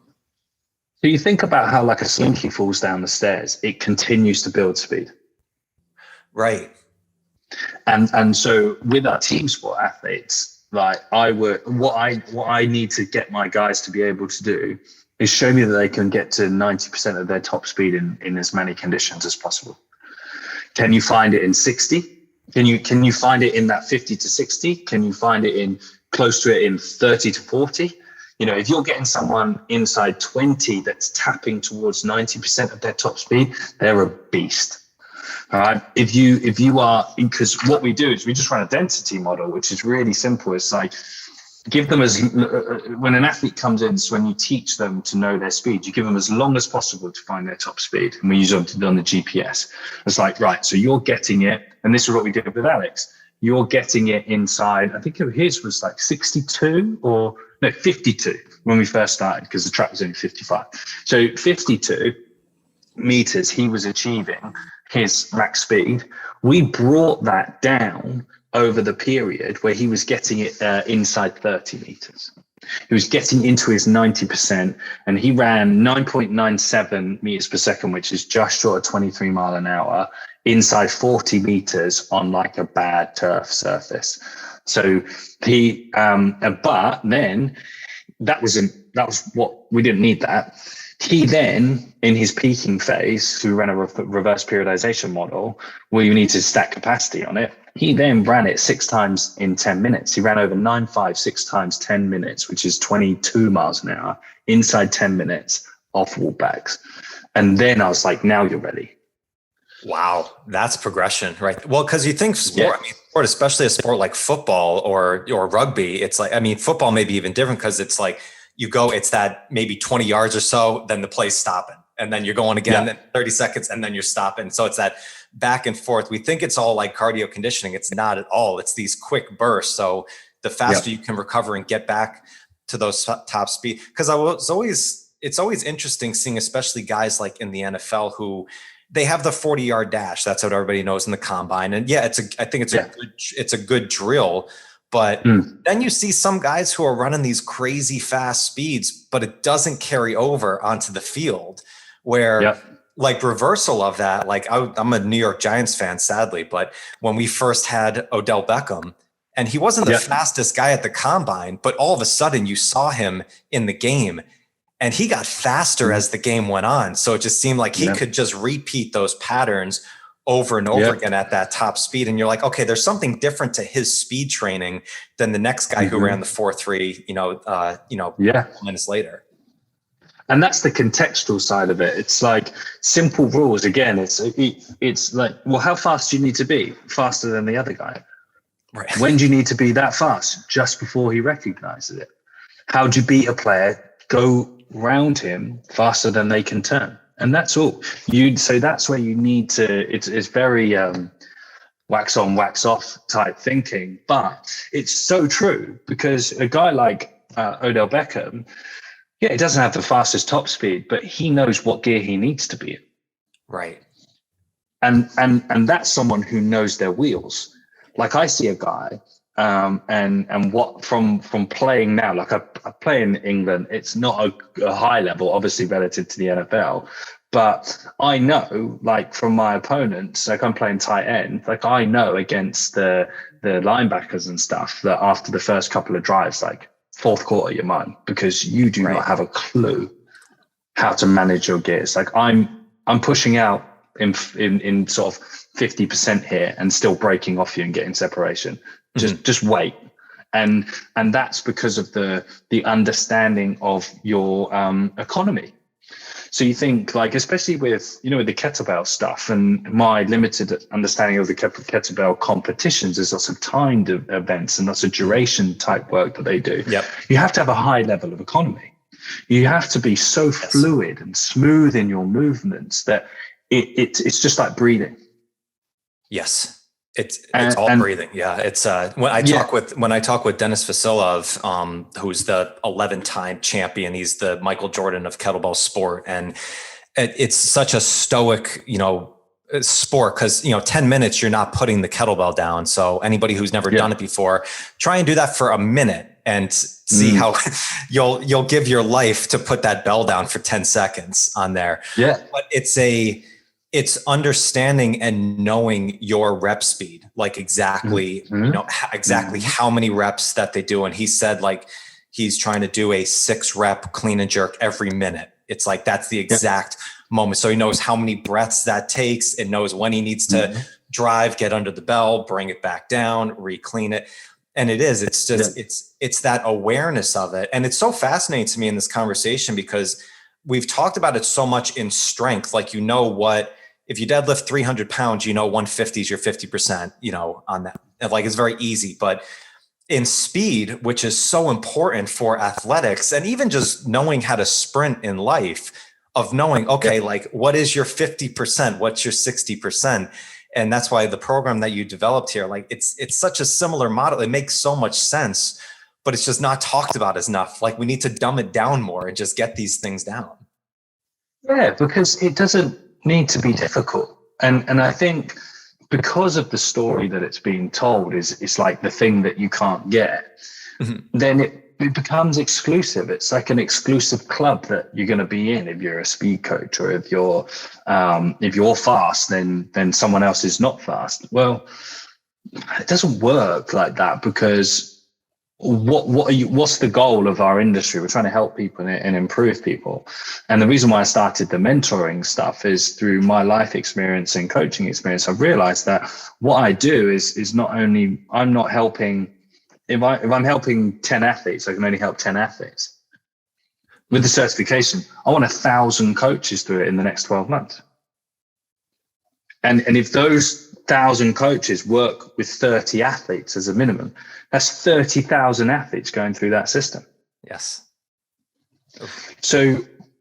So you think about how like a slinky falls down the stairs, it continues to build speed. Right. And so with our team sport athletes, like what I need to get my guys to be able to do is show me that they can get to 90% of their top speed in as many conditions as possible. Can you find it in 60? Can you find it in that 50 to 60? Can you find it in close to it in 30 to 40? You know, if you're getting someone inside 20 that's tapping towards 90% of their top speed, they're a beast. All right. If you are, because what we do is we just run a density model, which is really simple. It's like, give them when an athlete comes in, so when you teach them to know their speed, you give them as long as possible to find their top speed. And we use it on the GPS. It's like, right, so you're getting it. And this is what we did with Alex. You're getting it inside, I think his was like 62 or no, 52 when we first started, because the track was only 55. So 52 meters, he was achieving his max speed. We brought that down over the period where he was getting it inside 30 meters. He was getting into his 90%, and he ran 9.97 meters per second, which is just short of 23 mile an hour, inside 40 meters on like a bad turf surface. So he, but then that was what we didn't need that. He then, in his peaking phase, we ran a reverse periodization model where you need to stack capacity on it. He then ran it 6 times in 10 minutes. He ran over 9.5 6 times 10 minutes, which is 22 miles an hour, inside 10 minutes off wall bags. And then I was like, now you're ready. Wow, that's progression, right? Well, because you think sport, I mean, sport, especially a sport like football or rugby, it's like, I mean, football may be even different because it's like, you go, it's that maybe 20 yards or so, then the play's stopping. And then you're going again, then 30 seconds, and then you're stopping. So it's that back and forth. We think it's all like cardio conditioning. It's not at all. It's these quick bursts. So the faster you can recover and get back to those top speed. Because it's always interesting seeing, especially guys like in the NFL who they have the 40-yard dash. That's what everybody knows in the combine. And I think it's a good drill. But then you see some guys who are running these crazy fast speeds, but it doesn't carry over onto the field where like reversal of that, like I'm a New York Giants fan, sadly, but when we first had Odell Beckham, and he wasn't the fastest guy at the combine, but all of a sudden you saw him in the game and he got faster as the game went on. So it just seemed like he could just repeat those patterns over and over again at that top speed. And you're like, okay, there's something different to his speed training than the next guy who ran the 4.3, minutes later. And that's the contextual side of it. It's like simple rules. Again, it's like, well, how fast do you need to be? Faster than the other guy. Right. When do you need to be that fast? Just before he recognizes it. How do you beat a player? Go round him faster than they can turn. And that's all. So that's where you need to, it's very wax on, wax off type thinking. But it's so true, because a guy like Odell Beckham, he doesn't have the fastest top speed, but he knows what gear he needs to be in. Right. And that's someone who knows their wheels. Like I see a guy and what from playing now, like I play in England, it's not a high level, obviously relative to the NFL, but I know, like from my opponents, like I'm playing tight end, like I know against the linebackers and stuff that after the first couple of drives, like fourth quarter, you're mine, because you do not have a clue how to manage your gears. Like I'm pushing out in sort of 50% here and still breaking off you and getting separation. Just wait. And that's because of the understanding of your economy. So you think, like, especially with, with the kettlebell stuff and my limited understanding of the kettlebell competitions, there's lots of timed events and lots of duration type work that they do. Yep. You have to have a high level of economy. You have to be so fluid and smooth in your movements that it's just like breathing. Yes. It's all breathing. Yeah. It's when I talk with Denis Vasilev, who's the 11-time champion, he's the Michael Jordan of kettlebell sport. And it's such a stoic, sport, because 10 minutes you're not putting the kettlebell down. So anybody who's never done it before, try and do that for a minute and see how you'll give your life to put that bell down for 10 seconds on there. Yeah. But it's understanding and knowing your rep speed, like exactly, exactly how many reps that they do. And he said, like, he's trying to do a 6-rep clean and jerk every minute. It's like, that's the exact moment. So he knows how many breaths that takes. It knows when he needs to drive, get under the bell, bring it back down, re-clean it. And it's just, it's that awareness of it. And it's so fascinating to me in this conversation, because we've talked about it so much in strength. Like, if you deadlift 300 pounds, 150 is your 50%, on that. Like, it's very easy. But in speed, which is so important for athletics, and even just knowing how to sprint in life, of knowing, okay, like, what is your 50%? What's your 60%? And that's why the program that you developed here, like, it's such a similar model. It makes so much sense, but it's just not talked about as enough. Like, we need to dumb it down more and just get these things down. Yeah, because it doesn't need to be difficult. And I think because of the story that it's being told it's like the thing that you can't get, then it becomes exclusive. It's like an exclusive club that you're going to be in if you're a speed coach, or if you're fast, then someone else is not fast. Well, it doesn't work like that, because what's the goal of our industry? We're trying to help people and improve people. And the reason why I started the mentoring stuff is through my life experience and coaching experience. I've realized that what I do is not only, I'm not helping, if I'm helping 10 athletes, I can only help 10 athletes. With the certification, I want 1,000 coaches through it in the next 12 months. And if those 1,000 coaches work with 30 athletes as a minimum, that's 30,000 athletes going through that system. Yes. So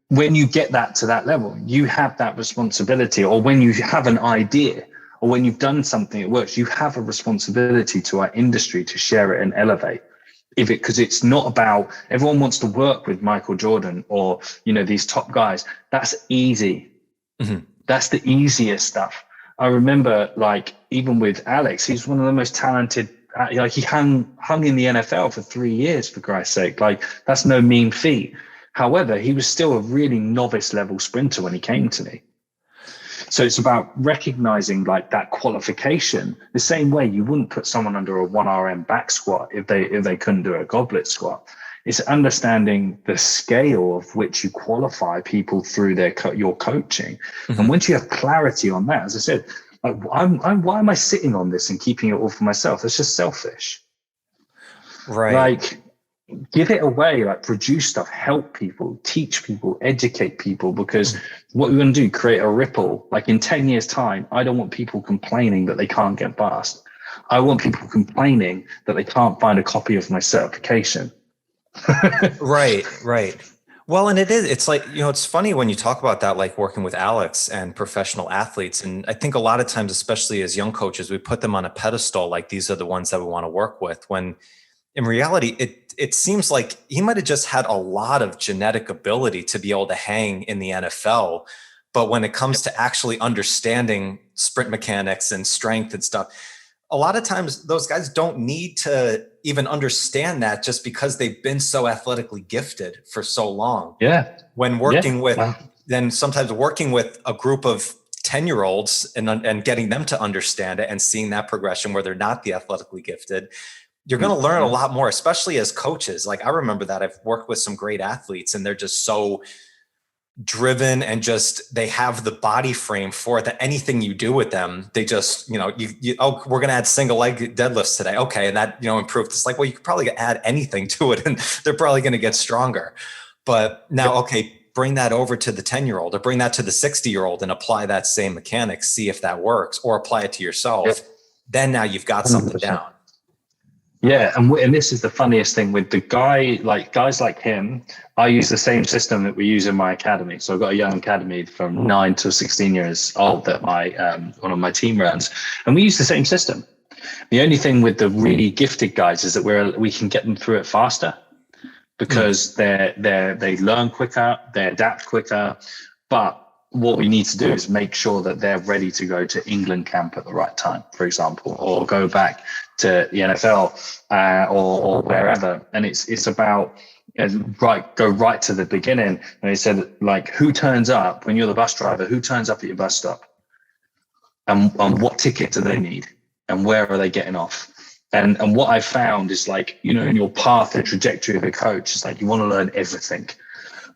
when you get that to that level, you have that responsibility, or when you have an idea, or when you've done something that works, you have a responsibility to our industry to share it and elevate. Because it's not about, everyone wants to work with Michael Jordan or, these top guys. That's easy. That's the easiest stuff. I remember, like, even with Alex, he's one of the most talented. Like, he hung in the NFL for 3 years, for Christ's sake. Like, that's no mean feat. However, he was still a really novice level sprinter when he came to me. So it's about recognizing, like, that qualification. The same way you wouldn't put someone under a 1RM back squat if they couldn't do a goblet squat. It's understanding the scale of which you qualify people through your coaching. And once you have clarity on that, as I said, like, why am I sitting on this and keeping it all for myself? That's just selfish. Right. Like, give it away, like, produce stuff, help people, teach people, educate people, because what we're going to do, create a ripple. Like, in 10 years time, I don't want people complaining that they can't get past. I want people complaining that they can't find a copy of my certification. Right. Well, and it's like, it's funny when you talk about that, like working with Alex and professional athletes. And I think a lot of times, especially as young coaches, we put them on a pedestal, like these are the ones that we want to work with, when in reality, it seems like he might have just had a lot of genetic ability to be able to hang in the NFL. But when it comes to actually understanding sprint mechanics and strength and stuff, a lot of times those guys don't need to even understand that, just because they've been so athletically gifted for so long. Yeah. When working then sometimes working with a group of 10-year-olds and getting them to understand it and seeing that progression where they're not the athletically gifted, you're going to learn a lot more, especially as coaches. Like, I remember that I've worked with some great athletes, and they're just so driven, and just, they have the body frame for it, that anything you do with them, they just, we're going to add single leg deadlifts today. Okay. And that, improved. It's like, well, you could probably add anything to it and they're probably going to get stronger. But now, okay, bring that over to the 10-year-old, or bring that to the 60-year-old and apply that same mechanics, see if that works, or apply it to yourself. Then now you've got something 100%. Down. Yeah, and this is the funniest thing with the guys like him. I use the same system that we use in my academy. So I've got a young academy from 9 to 16 years old that my one of my team runs, and we use the same system. The only thing with the really gifted guys is that we can get them through it faster because they learn quicker, they adapt quicker. But what we need to do is make sure that they're ready to go to England camp at the right time, for example, or go back to the NFL or wherever. And it's about go right to the beginning. And they said, like, who turns up when you're the bus driver? Who turns up at your bus stop? And what ticket do they need? And where are they getting off? And what I found is, like, you know, in your path and trajectory of a coach, it's like you want to learn everything.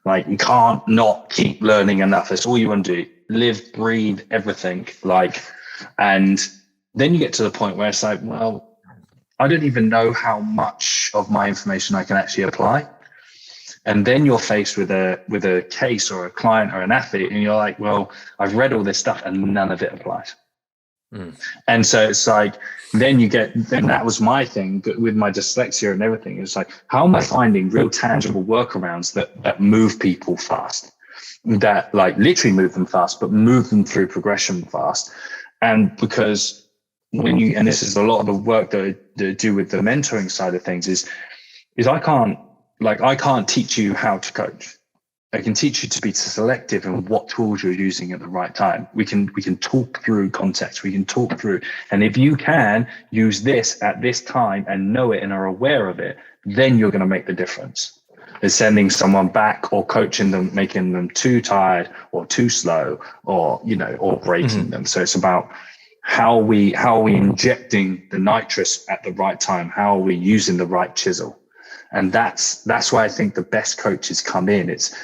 Like, you can't not keep learning enough. That's all you want to do. Live, breathe, everything. Like, and then you get to the point where it's like, well, I don't even know how much of my information I can actually apply. And then you're faced with a case or a client or an athlete, and you're like, well, I've read all this stuff and none of it applies. And so it's like, then that was my thing, but with my dyslexia and everything, it's like, how am I finding real tangible workarounds that move people fast, that like literally move them fast, but move them through progression fast? And because and this is a lot of the work that I do with the mentoring side of things, is I can't teach you how to coach. I can teach you to be selective in what tools you're using at the right time. We can talk through context. We can talk through, and if you can use this at this time and know it and are aware of it, then you're going to make the difference. Is sending someone back or coaching them, making them too tired or too slow, or, you know, or breaking them. So it's about how are we injecting the nitrous at the right time? How are we using the right chisel? And that's why I think the best coaches come in. It's,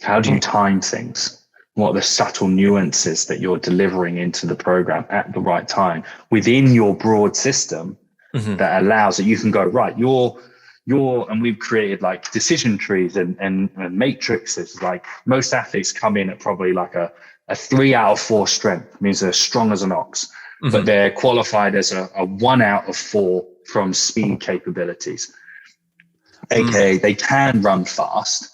how do you time things? What are the subtle nuances that you're delivering into the program at the right time within your broad system that allows that you can go, right, and we've created like decision trees and matrices. Like, most athletes come in at probably like a 3 out of 4 strength, means they're strong as an ox, but they're qualified as a 1 out of 4 from speed capabilities. AKA they can run fast,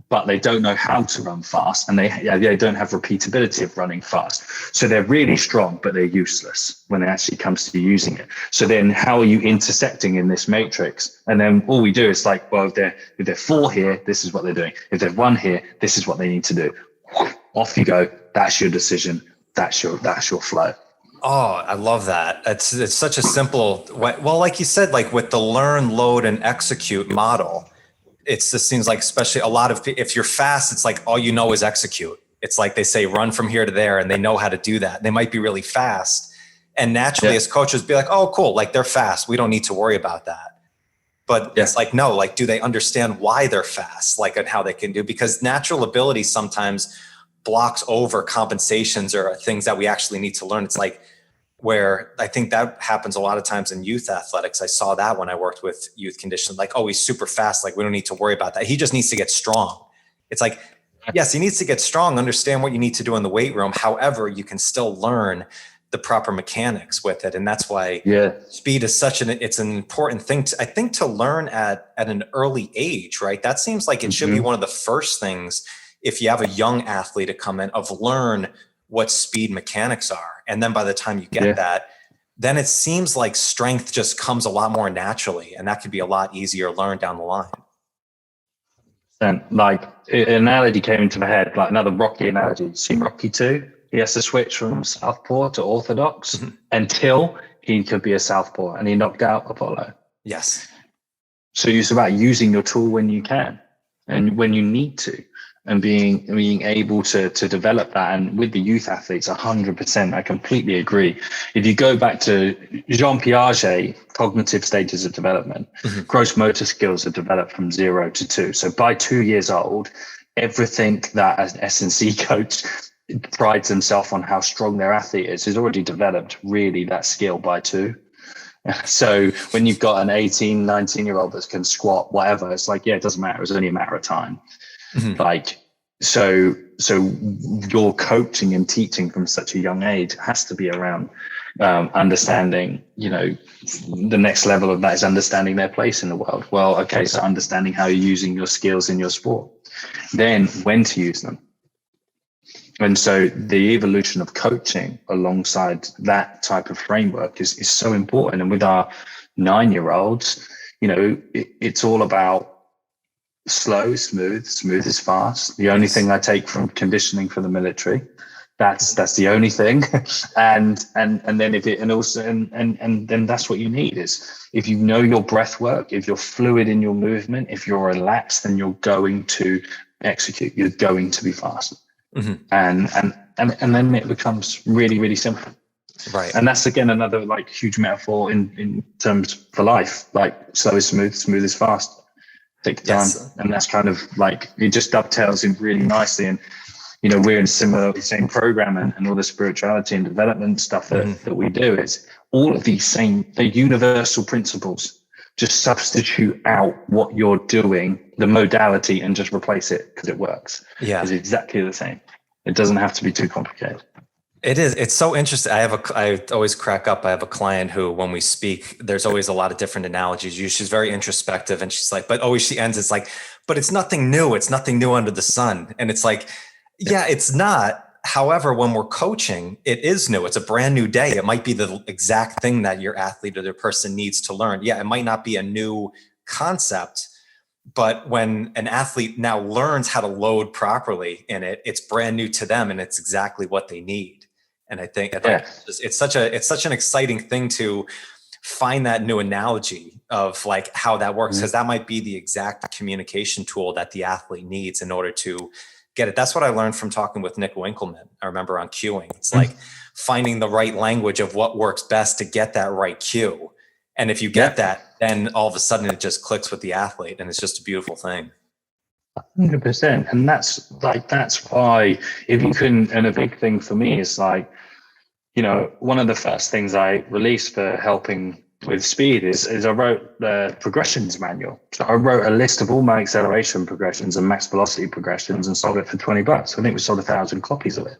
but they don't know how to run fast, and they don't have repeatability of running fast. So they're really strong, but they're useless when it actually comes to using it. So then how are you intersecting in this matrix? And then all we do is like, well, if they're 4 here, this is what they're doing. If they're 1 here, this is what they need to do. Off you go. That's your decision. That's your flow. Oh, I love that. It's such a simple way. Well, like you said, like with the learn, load, and execute model, it just seems like, especially a lot of, if you're fast, it's like all you know is execute. It's like they say run from here to there, and they know how to do that. They might be really fast, and naturally as coaches be like, oh, cool, like they're fast, we don't need to worry about that. But it's like, no, like, do they understand why they're fast, like, and how they can do? Because natural ability sometimes blocks over compensations or things that we actually need to learn. It's like, where I think that happens a lot of times in youth athletics. I saw that when I worked with youth conditioning, like, oh, he's super fast, like we don't need to worry about that. He just needs to get strong. It's like, yes, he needs to get strong, understand what you need to do in the weight room. However, you can still learn the proper mechanics with it. And that's why speed is it's an important thing I think to learn at an early age, right? That seems like it should be one of the first things, if you have a young athlete to come in, of learn what speed mechanics are. And then by the time you get that, then it seems like strength just comes a lot more naturally, and that could be a lot easier to learn down the line. And like, an analogy came into my head, like another Rocky analogy. See Rocky 2? He has to switch from southpaw to orthodox until he could be a southpaw, and he knocked out Apollo. Yes. So it's about using your tool when you can and when you need to, and being able to develop that. And with the youth athletes, 100%, I completely agree. If you go back to Jean Piaget, cognitive stages of development, gross motor skills are developed from 0 to 2. So by 2 years old, everything that as an S&C coach prides himself on how strong their athlete is already developed, really, that skill by 2. So when you've got an 18, 19-year-old that can squat, whatever, it's like, it doesn't matter. It's only a matter of time. Like, so your coaching and teaching from such a young age has to be around understanding, the next level of that is understanding their place in the world. Well, okay, so understanding how you're using your skills in your sport, then when to use them. And so the evolution of coaching alongside that type of framework is so important. And with our 9-year-olds, it's all about slow, smooth is fast. The only thing I take from conditioning for the military, that's the only thing. And then then that's what you need is, if you know your breath work, if you're fluid in your movement, if you're relaxed, then you're going to execute, you're going to be fast. Mm-hmm. And then it becomes really, really simple. Right. And that's again another like huge metaphor in terms for life, like slow is smooth, smooth is fast. Take the time. Yes. And that's kind of like, it just dovetails in really nicely. And we're in the same program, and all the spirituality and development stuff that we do is all of the universal principles. Just substitute out what you're doing, the modality, and just replace it because it works. Yeah. It's exactly the same. It doesn't have to be too complicated. It is. It's so interesting. I always crack up. I have a client who, when we speak, there's always a lot of different analogies. She's very introspective, and she's like, but always she ends, it's like, but it's nothing new. It's nothing new under the sun. And it's like, yeah, it's not. However, when we're coaching, it is new. It's a brand new day. It might be the exact thing that your athlete or their person needs to learn. Yeah, it might not be a new concept, but when an athlete now learns how to load properly in it, it's brand new to them, and it's exactly what they need. And I think it's such an exciting thing to find that new analogy of like how that works, because that might be the exact communication tool that the athlete needs in order to get it. That's what I learned from talking with Nick Winkleman. I remember on cueing. It's like finding the right language of what works best to get that right cue. And if you get that, then all of a sudden it just clicks with the athlete, and it's just a beautiful thing. 100%. And that's why, if you can, and a big thing for me is like, one of the first things I released for helping with speed is I wrote the progressions manual. So I wrote a list of all my acceleration progressions and max velocity progressions and sold it for $20. I think we sold 1,000 copies of it,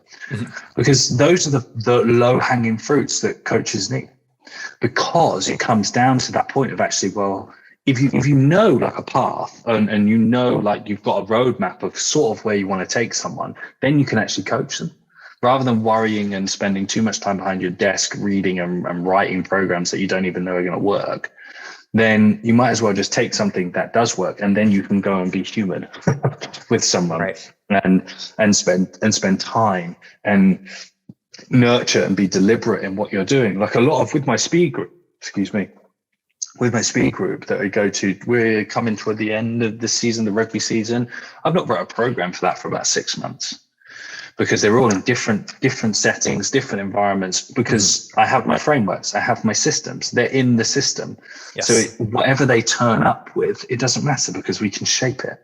because those are the low hanging fruits that coaches need, because it comes down to that point of actually, well, if you know like a path and like you've got a roadmap of sort of where you want to take someone, then you can actually coach them. Rather than worrying and spending too much time behind your desk reading and writing programs that you don't even know are going to work, then you might as well just take something that does work, and then you can go and be human with someone, right, and spend time and nurture and be deliberate in what you're doing. Like a lot of with my speed group that I go to, we're coming toward the end of the season, the rugby season. I've not wrote a program for that for about 6 months, because they're all in different settings, different environments, because I have my frameworks, I have my systems, they're in the system. Yes. So whatever they turn up with, it doesn't matter, because we can shape it,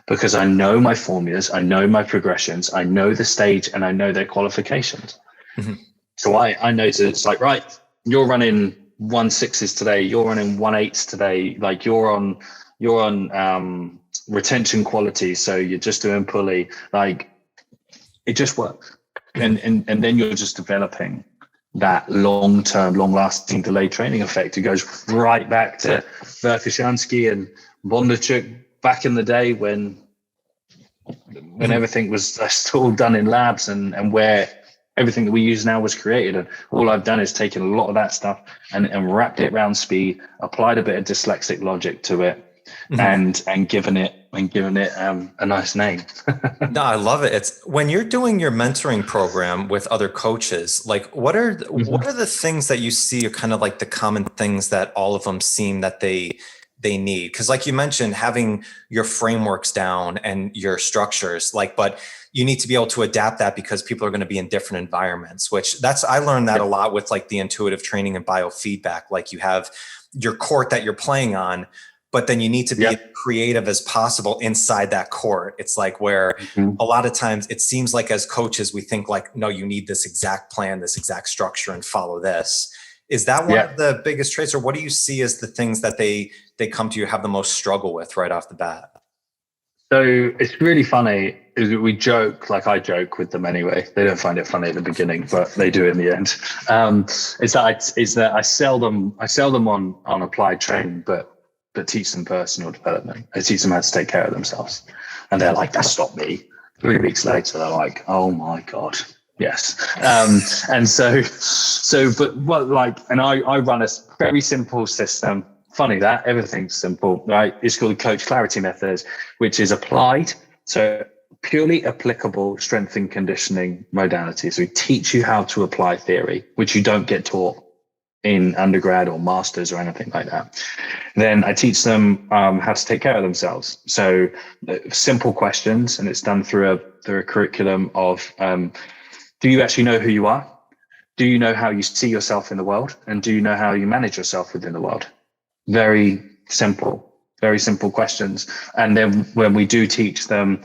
because I know my formulas, I know my progressions, I know the stage, and I know their qualifications. Mm-hmm. So I know that it's like, right, you're running 1.6s today, you're running 1.8s today, like you're on retention quality, so you're just doing pulley, like it just works. And then you're just developing that long-term, long-lasting delayed training effect. It goes right back to Kurkowski and Bondarchuk back in the day when everything was still done in labs, and where everything that we use now was created. And all I've done is taken a lot of that stuff and wrapped it around speed, applied a bit of dyslexic logic to it, and given it a nice name. No, I love it. It's when you're doing your mentoring program with other coaches, like what are the things that you see are kind of like the common things that all of them seem that they need? Because like you mentioned, having your frameworks down and your structures, but you need to be able to adapt that, because people are going to be in different environments, I learned that a lot with like the intuitive training and biofeedback. Like you have your court that you're playing on, but then you need to be as creative as possible inside that court. It's like where a lot of times it seems like as coaches, we think like, no, you need this exact plan, this exact structure, and follow this. Is that one of the biggest traits, or what do you see as the things that they come to you have the most struggle with right off the bat? So it's really funny. We joke, like I joke with them anyway. They don't find it funny at the beginning, but they do in the end. Is that I sell them on applied training, but teach them personal development. I teach them how to take care of themselves, and they're like, "That's not me." 3 weeks later, they're like, "Oh my god, yes." And I run a very simple system. Funny that everything's simple, right? It's called Coach Clarity Methods, which is applied. So purely applicable strength and conditioning modalities. We teach you how to apply theory, which you don't get taught in undergrad or masters or anything like that. Then I teach them how to take care of themselves. So simple questions, and it's done through a curriculum of, do you actually know who you are? Do you know how you see yourself in the world? And do you know how you manage yourself within the world? Very simple questions. And then when we do teach them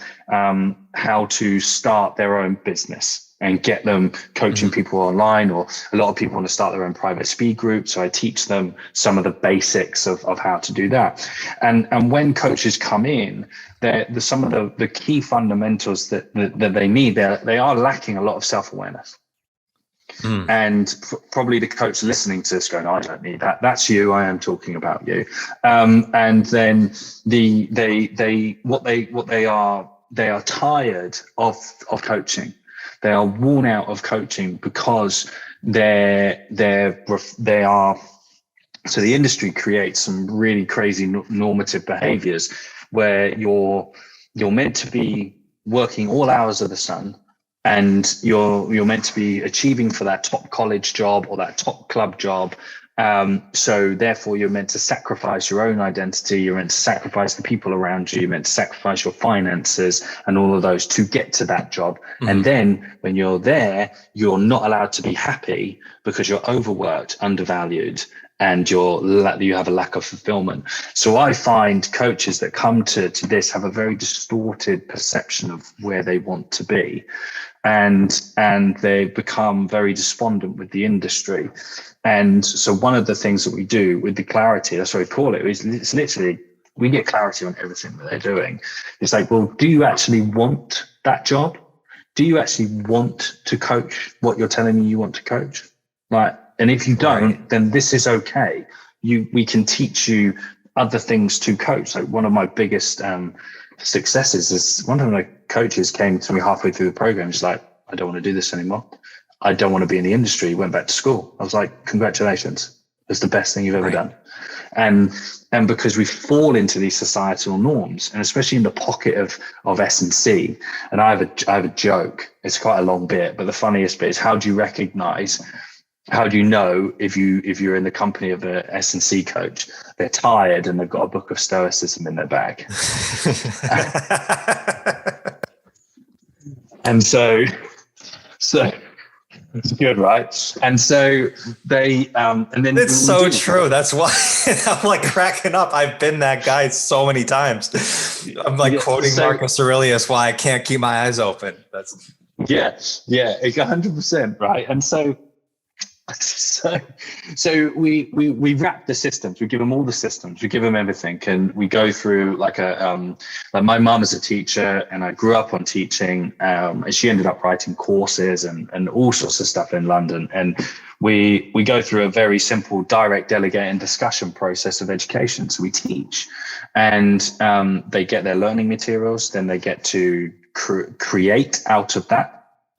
how to start their own business and get them coaching people online, or a lot of people want to start their own private speed group. So I teach them some of the basics of how to do that. And when coaches come in, some of the key fundamentals that they need, they are lacking a lot of self-awareness. And probably the coach listening to this going, "I don't need that. That's you. I am talking about you." And then they are tired of coaching. They are worn out of coaching because they are. So the industry creates some really crazy normative behaviors where you're meant to be working all hours of the sun, and you're meant to be achieving for that top college job or that top club job. So therefore you're meant to sacrifice your own identity. You're meant to sacrifice the people around you. You're meant to sacrifice your finances and all of those to get to that job. And then when you're there, you're not allowed to be happy because you're overworked, undervalued, and you have a lack of fulfillment. So I find coaches that come to this have a very distorted perception of where they want to be, and they become very despondent with the industry. And so one of the things that we do with the clarity, that's what we call it, is it's literally, we get clarity on everything that they're doing. It's like, well, do you actually want that job? Do you actually want to coach what you're telling me you want to coach? Like, and if you don't, then this is okay. We can teach you other things to coach. Like one of my biggest successes is one of my coaches came to me halfway through the program. He's like, "I don't want to do this anymore. I don't want to be in the industry." Went back to school. I was like, "Congratulations. It's the best thing you've ever done." And because we fall into these societal norms, and especially in the pocket of S&C, and I have a joke. It's quite a long bit, but the funniest bit is, how do you know if you're in the company of a S&C coach? They're tired and they've got a book of Stoicism in their bag. And so it's good, right? And so they and then it's so true. That's why I'm like cracking up. I've been that guy so many times. I'm like quoting Marcus Aurelius, "Why I can't keep my eyes open." That's 100%, right? And so we wrap the systems. We give them all the systems. We give them everything, and we go through like my mom is a teacher, and I grew up on teaching. And she ended up writing courses and all sorts of stuff in London. And we go through a very simple direct delegate and discussion process of education. So we teach, and they get their learning materials. Then they get to create out of that.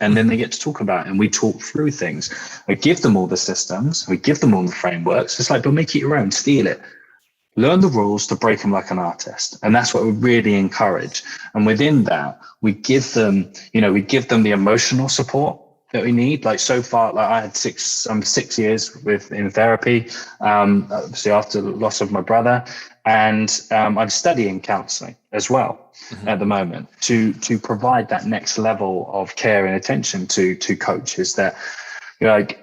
And then they get to talk about it, and we talk through things. We give them all the systems. We give them all the frameworks. It's like, but make it your own, steal it. Learn the rules to break them like an artist. And that's what we really encourage. And within that, we give them the emotional support that we need. Like so far, like I had 6 years in therapy, obviously after the loss of my brother. And I'm studying counseling as well at the moment to provide that next level of care and attention to coaches that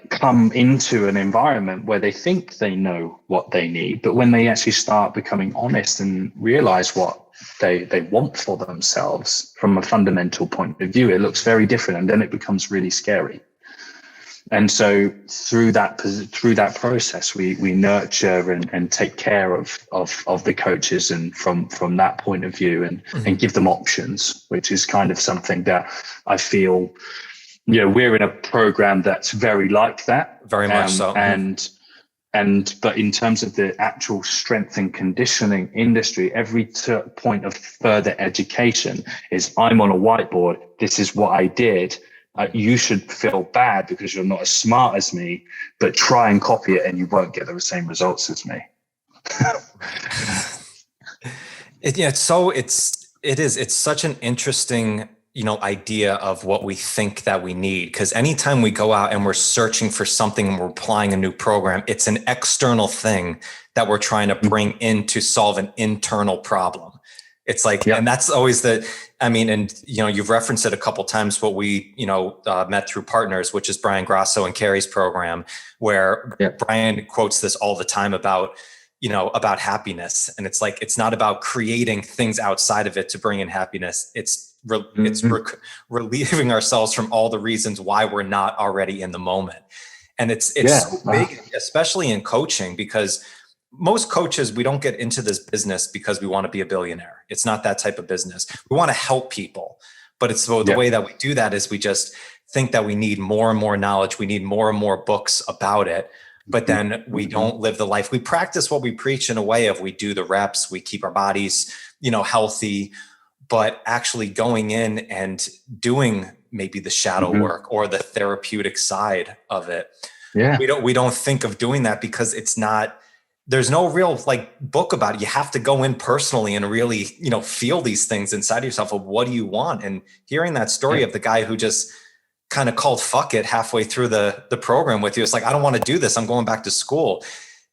come into an environment where they think they know what they need, but when they actually start becoming honest and realize what they want for themselves from a fundamental point of view, it looks very different, and then it becomes really scary. And so through that process, we nurture and take care of the coaches, and from that point of view, and give them options, which is kind of something that I feel, we're in a program that's very like that. Very much so. But in terms of the actual strength and conditioning industry, every point of further education is, I'm on a whiteboard, this is what I did. You should feel bad because you're not as smart as me, but try and copy it and you won't get the same results as me. It's such an interesting, idea of what we think that we need. Because anytime we go out and we're searching for something and we're applying a new program, it's an external thing that we're trying to bring in to solve an internal problem. It's like, and that's always you've referenced it a couple of times, but we, met through Partners, which is Brian Grasso and Carrie's program, where Brian quotes this all the time about happiness. And it's like, it's not about creating things outside of it to bring in happiness. It's relieving ourselves from all the reasons why we're not already in the moment. And it's so big, especially in coaching, because most coaches, we don't get into this business because we want to be a billionaire. It's not that type of business. We want to help people, but it's the way that we do that is we just think that we need more and more knowledge. We need more and more books about it, but then we don't live the life. We practice what we preach in a way of, we do the reps, we keep our bodies, healthy, but actually going in and doing maybe the shadow work or the therapeutic side of it. Yeah. We don't think of doing that because there's no real book about it. You have to go in personally and really, feel these things inside of yourself of what do you want? And hearing that story of the guy who just kind of called fuck it halfway through the program with you. It's like, I don't want to do this. I'm going back to school.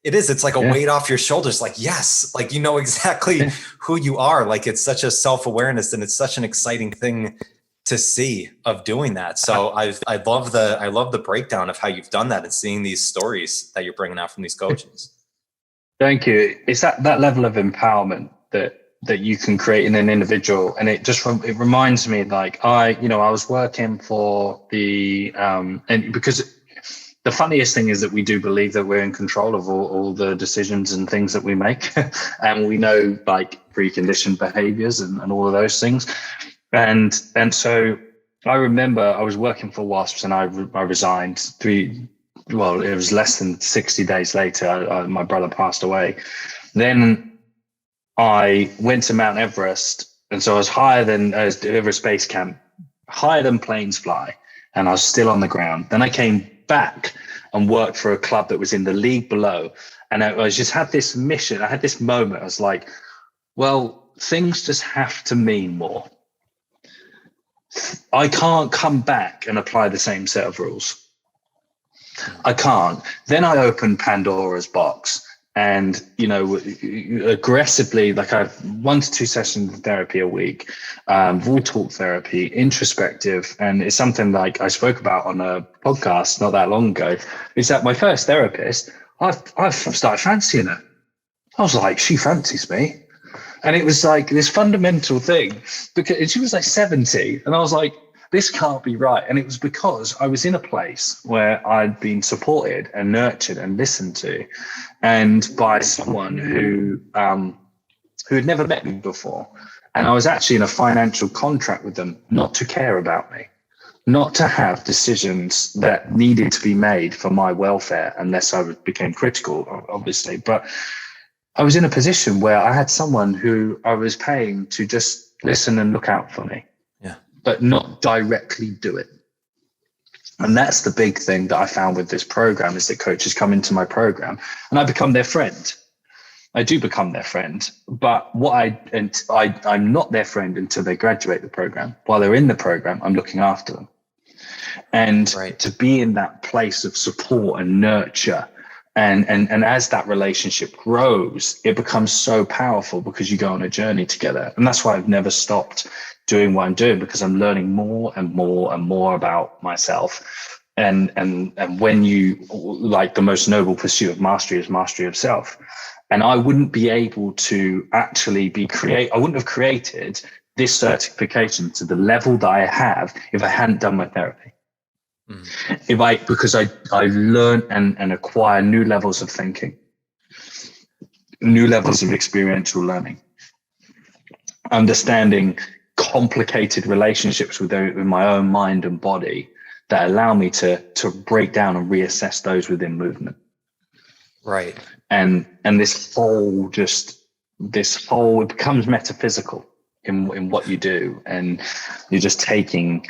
It's like a weight off your shoulders. Like, yes, exactly who you are. Like, it's such a self-awareness and it's such an exciting thing to see of doing that. So I love the breakdown of how you've done that and seeing these stories that you're bringing out from these coaches. Thank you. It's that level of empowerment that you can create in an individual. And it reminds me, I was working for and because the funniest thing is that we do believe that we're in control of all the decisions and things that we make. And we know preconditioned behaviors and all of those things. And so I remember I was working for Wasps and I resigned it was less than 60 days later, my brother passed away. Then I went to Mount Everest. And so I was higher than Everest Base Camp, higher than planes fly. And I was still on the ground. Then I came back and worked for a club that was in the league below. And I just had this mission. I had this moment. I was like, well, things just have to mean more. I can't come back and apply the same set of rules. I can't. Then I opened Pandora's box and, aggressively, I have 1 to 2 sessions of therapy a week, full talk therapy, introspective. And it's something I spoke about on a podcast not that long ago, is that my first therapist, I've started fancying her. I was like, she fancies me. And it was this fundamental thing because she was 70 and I was like, this can't be right. And it was because I was in a place where I'd been supported and nurtured and listened to, and by someone who had never met me before. And I was actually in a financial contract with them not to care about me, not to have decisions that needed to be made for my welfare unless I became critical, obviously. But I was in a position where I had someone who I was paying to just listen and look out for me. But not directly do it. And that's the big thing that I found with this program, is that coaches come into my program and I become their friend. I do become their friend, but I'm not their friend until they graduate the program. While they're in the program, I'm looking after them. And to be in that place of support and nurture, and as that relationship grows, it becomes so powerful because you go on a journey together. And that's why I've never stopped doing what I'm doing, because I'm learning more and more and more about myself. And when you, the most noble pursuit of mastery is mastery of self. And I wouldn't be able to actually I wouldn't have created this certification to the level that I have if I hadn't done my therapy. Because I've learned and acquire new levels of thinking, new levels of experiential learning, understanding complicated relationships with my own mind and body that allow me to break down and reassess those within movement. Right. And this whole it becomes metaphysical in what you do, and you're just taking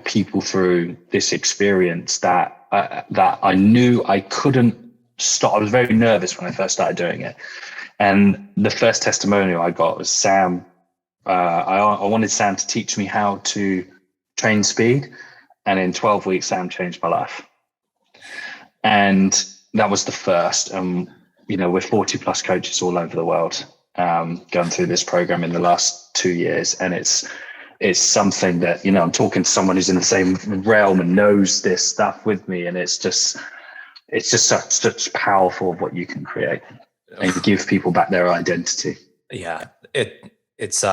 people through this experience that I knew I couldn't stop. I was very nervous when I first started doing it, and the first testimonial I got was Sam. I wanted Sam to teach me how to train speed, and in 12 weeks Sam changed my life, and that was the first. We're 40 plus coaches all over the world going through this program in the last 2 years. And it's something that, I'm talking to someone who's in the same realm and knows this stuff with me. And it's just such powerful of what you can create and give people back their identity. Yeah. It's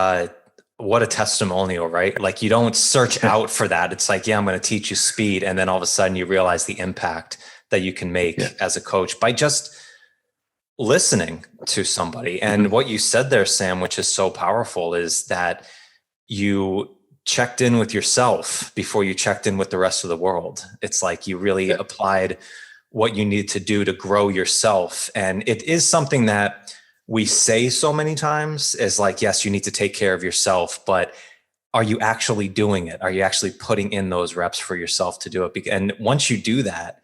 what a testimonial, right? Like, you don't search out for that. It's like, I'm going to teach you speed. And then all of a sudden you realize the impact that you can make as a coach by just listening to somebody. And what you said there, Sam, which is so powerful, is that you checked in with yourself before you checked in with the rest of the world. It's like you really applied what you need to do to grow yourself. And it is something that we say so many times, is like, yes, you need to take care of yourself, but are you actually doing it? Are you actually putting in those reps for yourself to do it? And once you do that,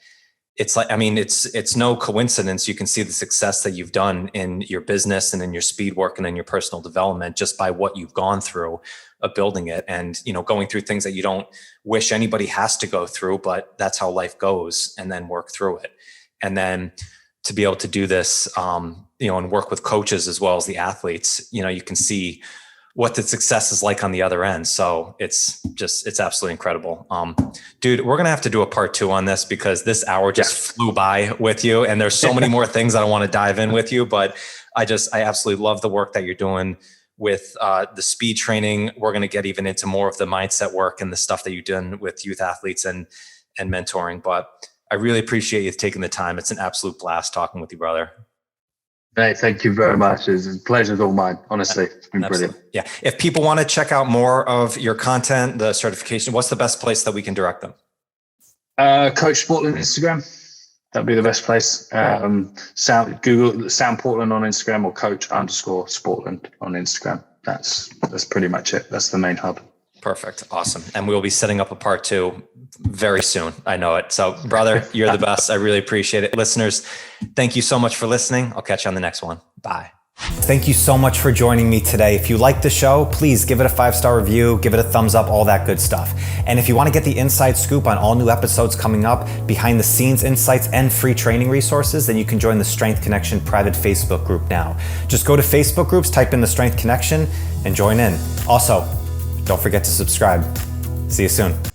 it's like, it's no coincidence. You can see the success that you've done in your business and in your speed work and in your personal development just by what you've gone through of building it, and, going through things that you don't wish anybody has to go through, but that's how life goes, and then work through it. And then to be able to do this, and work with coaches as well as the athletes, you can see what the success is like on the other end. So it's absolutely incredible. Dude, we're going to have to do a part 2 on this, because this hour just flew by with you, and there's so many more things that I want to dive in with you, but I absolutely love the work that you're doing with the speed training. We're going to get even into more of the mindset work and the stuff that you've done with youth athletes and mentoring, but I really appreciate you taking the time. It's an absolute blast talking with you, brother. Hey, thank you very much. It's a pleasure all mine. Honestly, it's been brilliant. Yeah. If people want to check out more of your content, the certification, what's the best place that we can direct them? Coach Sportland Instagram. That'd be the best place. Google Sam Portland on Instagram, or Coach_Sportland on Instagram. That's pretty much it. That's the main hub. Perfect. Awesome. And we'll be setting up a part 2 very soon. I know it. So, brother, you're the best. I really appreciate it. Listeners, thank you so much for listening. I'll catch you on the next one. Bye. Thank you so much for joining me today. If you like the show, please give it a 5-star review, give it a thumbs up, all that good stuff. And if you want to get the inside scoop on all new episodes coming up, behind the scenes insights, and free training resources, then you can join the Strength Connection private Facebook group now. Just go to Facebook groups, type in the Strength Connection, and join in. Also, don't forget to subscribe. See you soon.